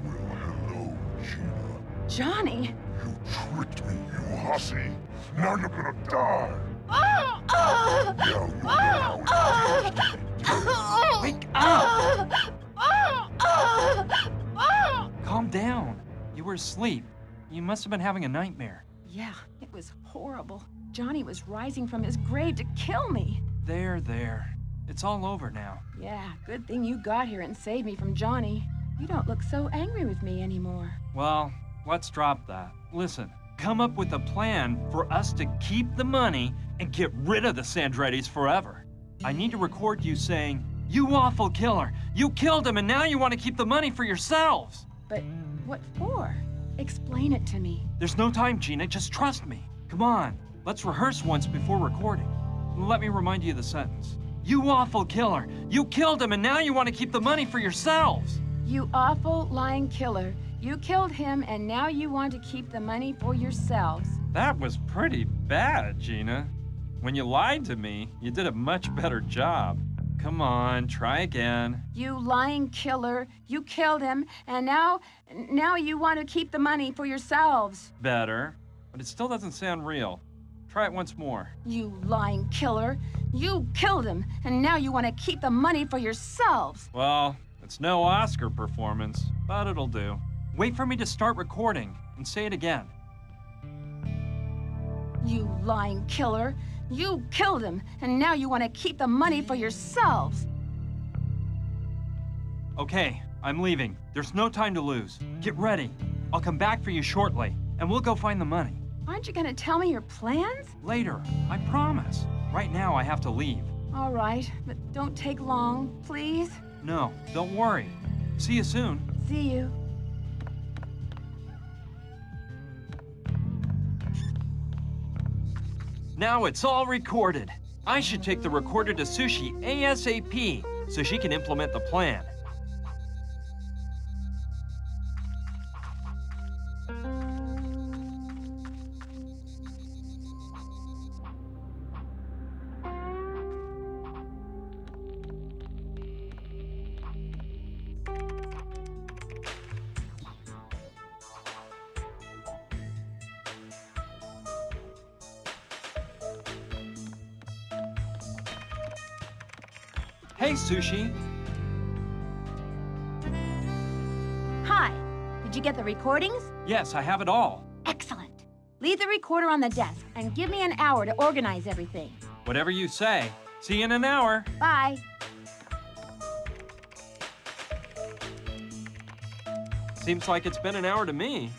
Well, hello, Gina. Johnny! You tricked me, you hussy. Now you're gonna die. Oh! Now you know how it feels. Wake up! Calm down. You were asleep. You must have been having a nightmare. Yeah, it was horrible. Johnny was rising from his grave to kill me. There. It's all over now. Yeah, good thing you got here and saved me from Johnny. You don't look so angry with me anymore. Well, let's drop that. Listen, come up with a plan for us to keep the money and get rid of the Sandrettis forever. I need to record you saying, "You awful killer! You killed him and now you want to keep the money for yourselves!" But what for? Explain it to me. There's no time, Gina. Just trust me. Come on, let's rehearse once before recording. Let me remind you of the sentence. "You awful killer! You killed him and now you want to keep the money for yourselves!" You awful lying killer. You killed him and now you want to keep the money for yourselves. That was pretty bad, Gina. When you lied to me, you did a much better job. Come on, try again. You lying killer. You killed him and now you want to keep the money for yourselves. Better, but it still doesn't sound real. Try it once more. You lying killer. You killed him and now you want to keep the money for yourselves. Well, it's no Oscar performance, but it'll do. Wait for me to start recording and say it again. You lying killer. You killed him, and now you want to keep the money for yourselves. Okay, I'm leaving. There's no time to lose. Get ready. I'll come back for you shortly, and we'll go find the money. Aren't you going to tell me your plans? Later, I promise. Right now, I have to leave. All right, but don't take long, please. No, don't worry. See you soon. See you. Now it's all recorded. I should take the recorder to Sushi ASAP so she can implement the plan. Hey, Sushi. Hi. Did you get the recordings? Yes, I have it all. Excellent. Leave the recorder on the desk and give me an hour to organize everything. Whatever you say. See you in an hour. Bye. Seems like it's been an hour to me.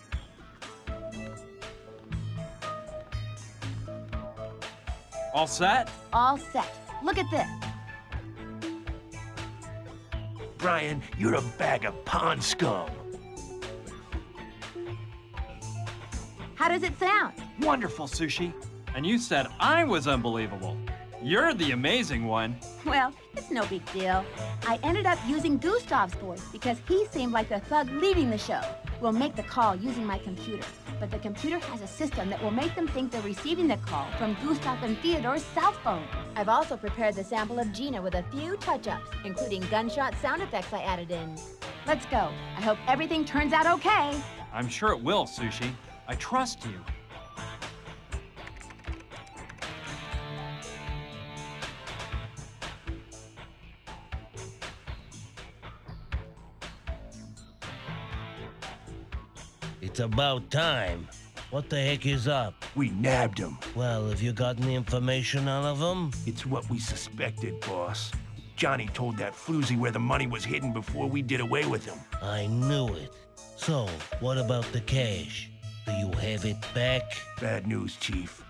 All set? All set. Look at this. Brian, you're a bag of pond scum. How does it sound? Wonderful, Sushi. And you said I was unbelievable. You're the amazing one. Well, it's no big deal. I ended up using Gustav's voice because he seemed like the thug leading the show. We'll make the call using my computer, but the computer has a system that will make them think they're receiving the call from Gustav and Theodore's cell phone. I've also prepared the sample of Gina with a few touch-ups, including gunshot sound effects I added in. Let's go. I hope everything turns out okay. I'm sure it will, Sushi. I trust you. It's about time. What the heck is up? We nabbed him. Well, have you got any information out of him? It's what we suspected, boss. Johnny told that floozy where the money was hidden before we did away with him. I knew it. So, what about the cash? Do you have it back? Bad news, Chief.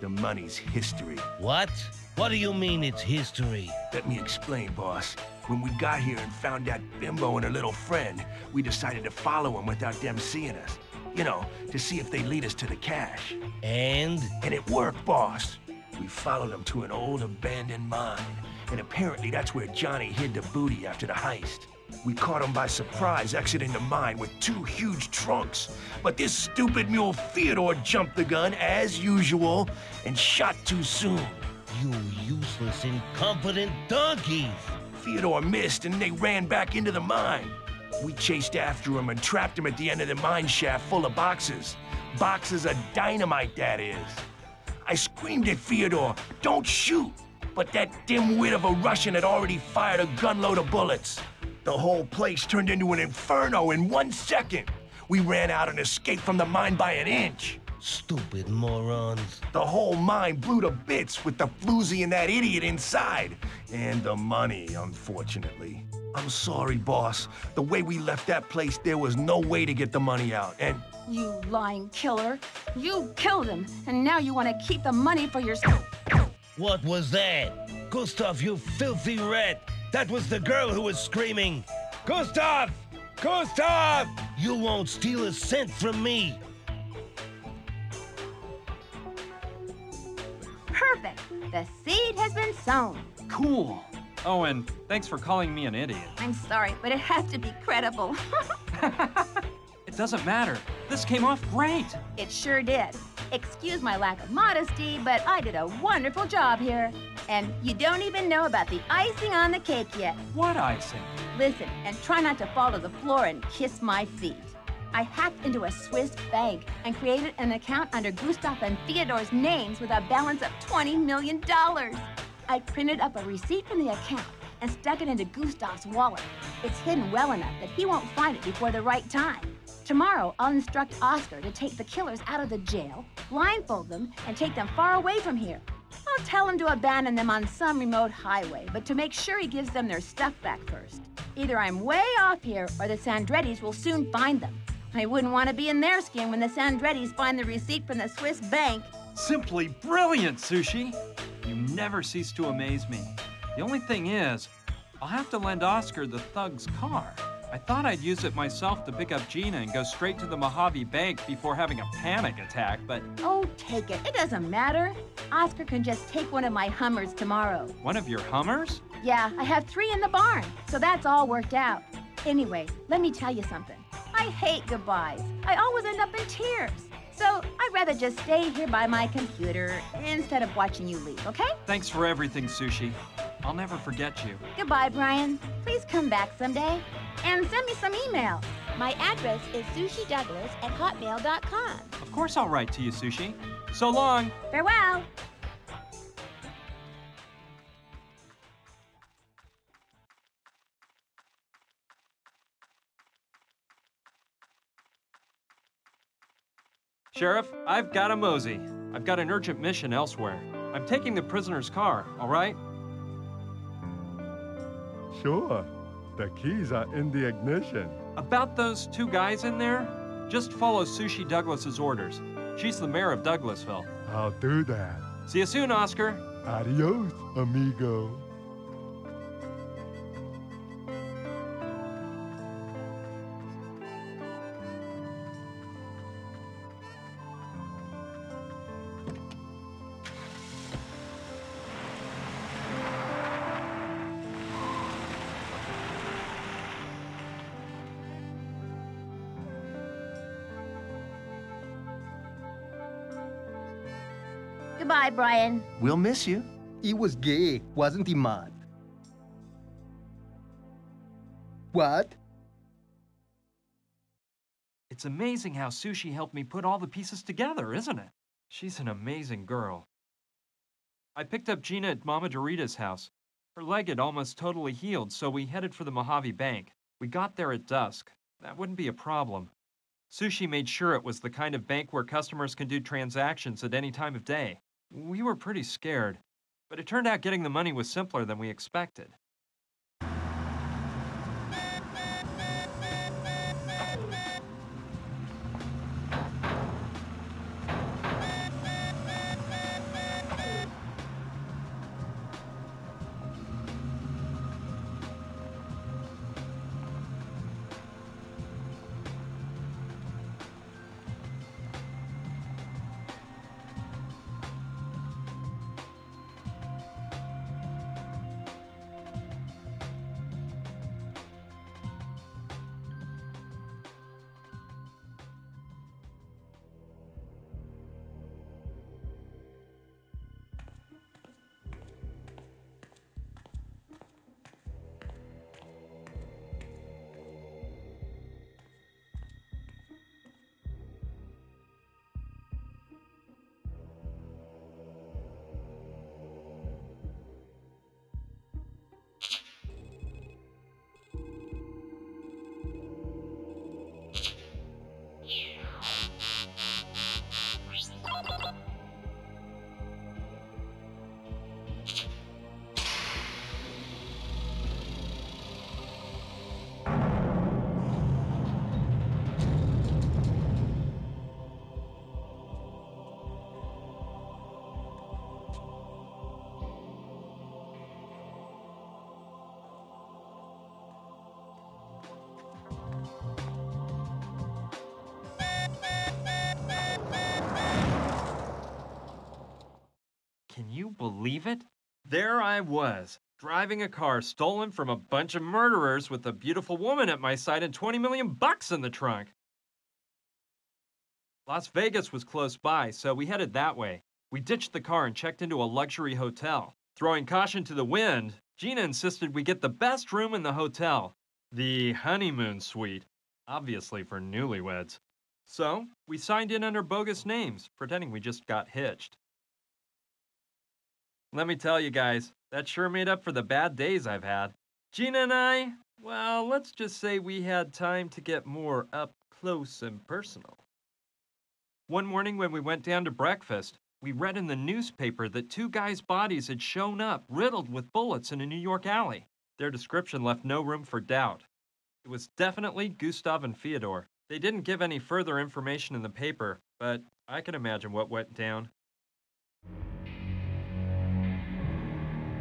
The money's history. What? What do you mean it's history? Let me explain, boss. When we got here and found that bimbo and her little friend, we decided to follow them without them seeing us. You know, to see if they lead us to the cash. And? And it worked, boss. We followed them to an old abandoned mine. And apparently that's where Johnny hid the booty after the heist. We caught him by surprise exiting the mine with 2 huge trunks. But this stupid mule Theodore jumped the gun, as usual, and shot too soon. You useless, incompetent donkeys! Theodore missed and they ran back into the mine. We chased after him and trapped him at the end of the mine shaft full of boxes. Boxes of dynamite, that is. I screamed at Theodore, "Don't shoot!" But that dimwit of a Russian had already fired a gunload of bullets. The whole place turned into an inferno in 1 second. We ran out and escaped from the mine by an inch. Stupid morons. The whole mine blew to bits with the floozy and that idiot inside. And the money, unfortunately. I'm sorry, boss. The way we left that place, there was no way to get the money out, and... You lying killer. You killed him, and now you want to keep the money for yourself. What was that? Gustav, you filthy rat! That was the girl who was screaming. Gustav! Gustav! You won't steal a cent from me. Perfect. The seed has been sown. Cool. Oh, and thanks for calling me an idiot. I'm sorry, but it has to be credible. It doesn't matter. This came off great. It sure did. Excuse my lack of modesty, but I did a wonderful job here. And you don't even know about the icing on the cake yet. What icing? Listen, and try not to fall to the floor and kiss my feet. I hacked into a Swiss bank and created an account under Gustav and Theodore's names with a balance of $20 million. I printed up a receipt from the account and stuck it into Gustav's wallet. It's hidden well enough that he won't find it before the right time. Tomorrow, I'll instruct Oscar to take the killers out of the jail, blindfold them, and take them far away from here. I'll tell him to abandon them on some remote highway, but to make sure he gives them their stuff back first. Either I'm way off here, or the Sandrettis will soon find them. I wouldn't want to be in their skin when the Sandrettis find the receipt from the Swiss bank. Simply brilliant, Sushi. You never cease to amaze me. The only thing is, I'll have to lend Oscar the thug's car. I thought I'd use it myself to pick up Gina and go straight to the Mojave Bank before having a panic attack, but... Oh, take it. It doesn't matter. Oscar can just take one of my Hummers tomorrow. One of your Hummers? Yeah, I have 3 in the barn, so that's all worked out. Anyway, let me tell you something. I hate goodbyes. I always end up in tears. So I'd rather just stay here by my computer instead of watching you leave, okay? Thanks for everything, Sushi. I'll never forget you. Goodbye, Brian. Please come back someday. And send me some email. My address is sushidouglas@hotmail.com. Of course I'll write to you, Sushi. So long. Farewell. Sheriff, I've got a mosey. I've got an urgent mission elsewhere. I'm taking the prisoner's car, all right? Sure. The keys are in the ignition. About those 2 guys in there, just follow Sushi Douglas's orders. She's the mayor of Douglasville. I'll do that. See you soon, Oscar. Adios, amigo. Goodbye, Brian. We'll miss you. He was gay, wasn't he, Maud? What? It's amazing how Sushi helped me put all the pieces together, isn't it? She's an amazing girl. I picked up Gina at Mama Dorita's house. Her leg had almost totally healed, so we headed for the Mojave Bank. We got there at dusk. That wouldn't be a problem. Sushi made sure it was the kind of bank where customers can do transactions at any time of day. We were pretty scared, but it turned out getting the money was simpler than we expected. you believe it? There I was, driving a car stolen from a bunch of murderers with a beautiful woman at my side and 20 million bucks in the trunk. Las Vegas was close by, so we headed that way. We ditched the car and checked into a luxury hotel. Throwing caution to the wind, Gina insisted we get the best room in the hotel, the honeymoon suite, obviously for newlyweds. So, we signed in under bogus names, pretending we just got hitched. Let me tell you guys, that sure made up for the bad days I've had. Gina and I, well, let's just say we had time to get more up close and personal. One morning when we went down to breakfast, we read in the newspaper that 2 guys' bodies had shown up riddled with bullets in a New York alley. Their description left no room for doubt. It was definitely Gustav and Fyodor. They didn't give any further information in the paper, but I can imagine what went down.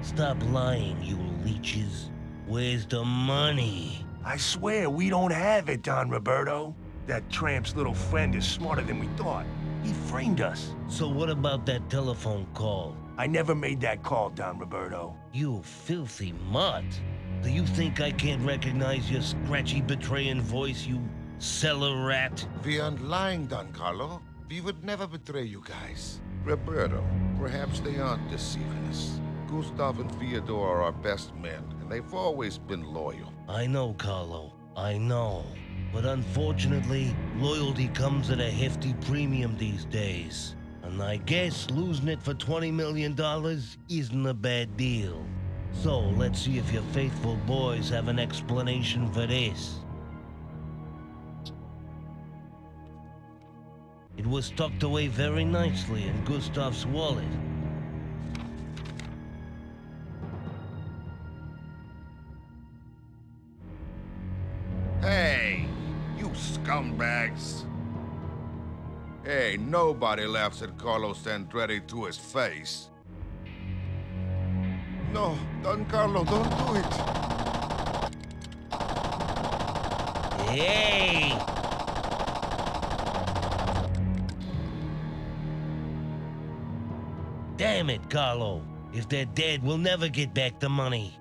Stop lying, you leeches. Where's the money? I swear we don't have it, Don Roberto. That tramp's little friend is smarter than we thought. He framed us. So what about that telephone call? I never made that call, Don Roberto. You filthy mutt. Do you think I can't recognize your scratchy, betraying voice, you cellar rat? We aren't lying, Don Carlo. We would never betray you guys. Roberto, perhaps they aren't deceiving us. Gustav and Fyodor are our best men, and they've always been loyal. I know, Carlo. I know. But unfortunately, loyalty comes at a hefty premium these days. And I guess losing it for $20 million isn't a bad deal. So let's see if your faithful boys have an explanation for this. It was tucked away very nicely in Gustav's wallet. Hey, you scumbags! Hey, nobody laughs at Carlos Andretti to his face. No, Don Carlo, don't do it! Hey! Damn it, Carlo. If they're dead, we'll never get back the money.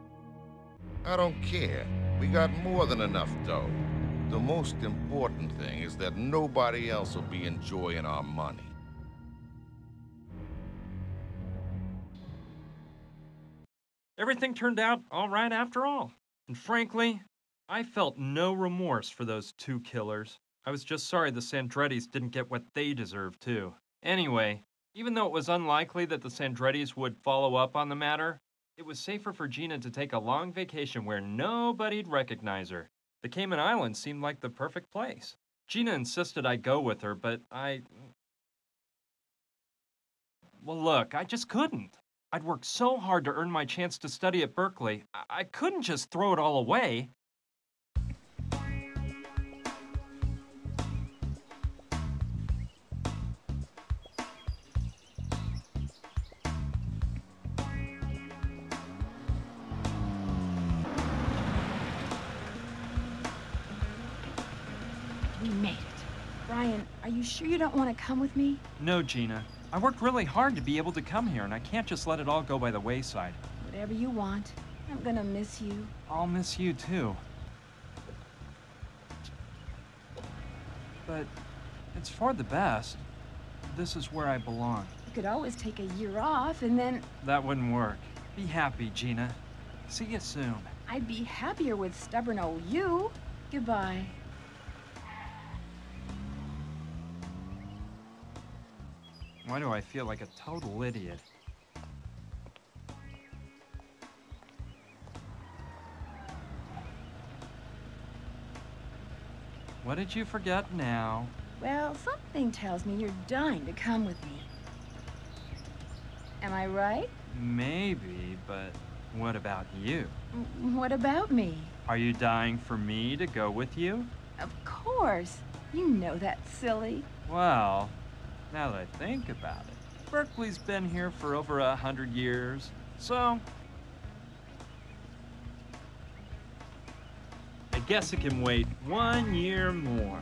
I don't care. We got more than enough dough. The most important thing is that nobody else will be enjoying our money. Everything turned out all right after all. And frankly, I felt no remorse for those 2 killers. I was just sorry the Sandrettis didn't get what they deserved too. Anyway, even though it was unlikely that the Sandrettis would follow up on the matter, it was safer for Gina to take a long vacation where nobody'd recognize her. The Cayman Islands seemed like the perfect place. Gina insisted I go with her, but well, look, I just couldn't. I'd worked so hard to earn my chance to study at Berkeley. I couldn't just throw it all away. We made it. Brian, are you sure you don't want to come with me? No, Gina. I worked really hard to be able to come here, and I can't just let it all go by the wayside. Whatever you want. I'm gonna miss you. I'll miss you, too. But it's for the best. This is where I belong. You could always take a year off and then... That wouldn't work. Be happy, Gina. See you soon. I'd be happier with stubborn old you. Goodbye. Why do I feel like a total idiot? What did you forget now? Well, something tells me you're dying to come with me. Am I right? Maybe, but what about you? What about me? Are you dying for me to go with you? Of course. You know that's silly. Well, now that I think about it, Berkeley's been here for over 100 years, so I guess it can wait 1 year more.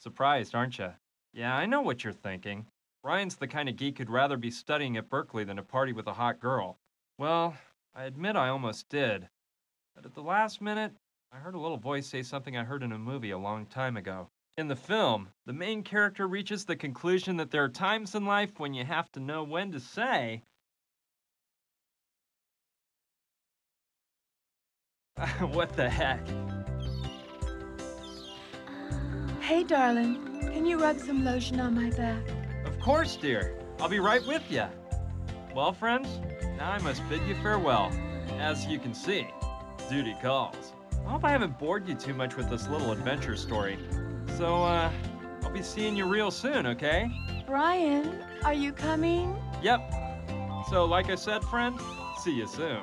Surprised, aren't you? Yeah, I know what you're thinking. Ryan's the kind of geek who'd rather be studying at Berkeley than to party with a hot girl. Well, I admit I almost did. But at the last minute, I heard a little voice say something I heard in a movie a long time ago. In the film, the main character reaches the conclusion that there are times in life when you have to know when to say, what the heck? Hey, darling, can you rub some lotion on my back? Of course, dear. I'll be right with you. Well, friends, now I must bid you farewell. As you can see, duty calls. I hope I haven't bored you too much with this little adventure story. So, I'll be seeing you real soon, okay? Brian, are you coming? Yep. So, like I said, friend, see you soon.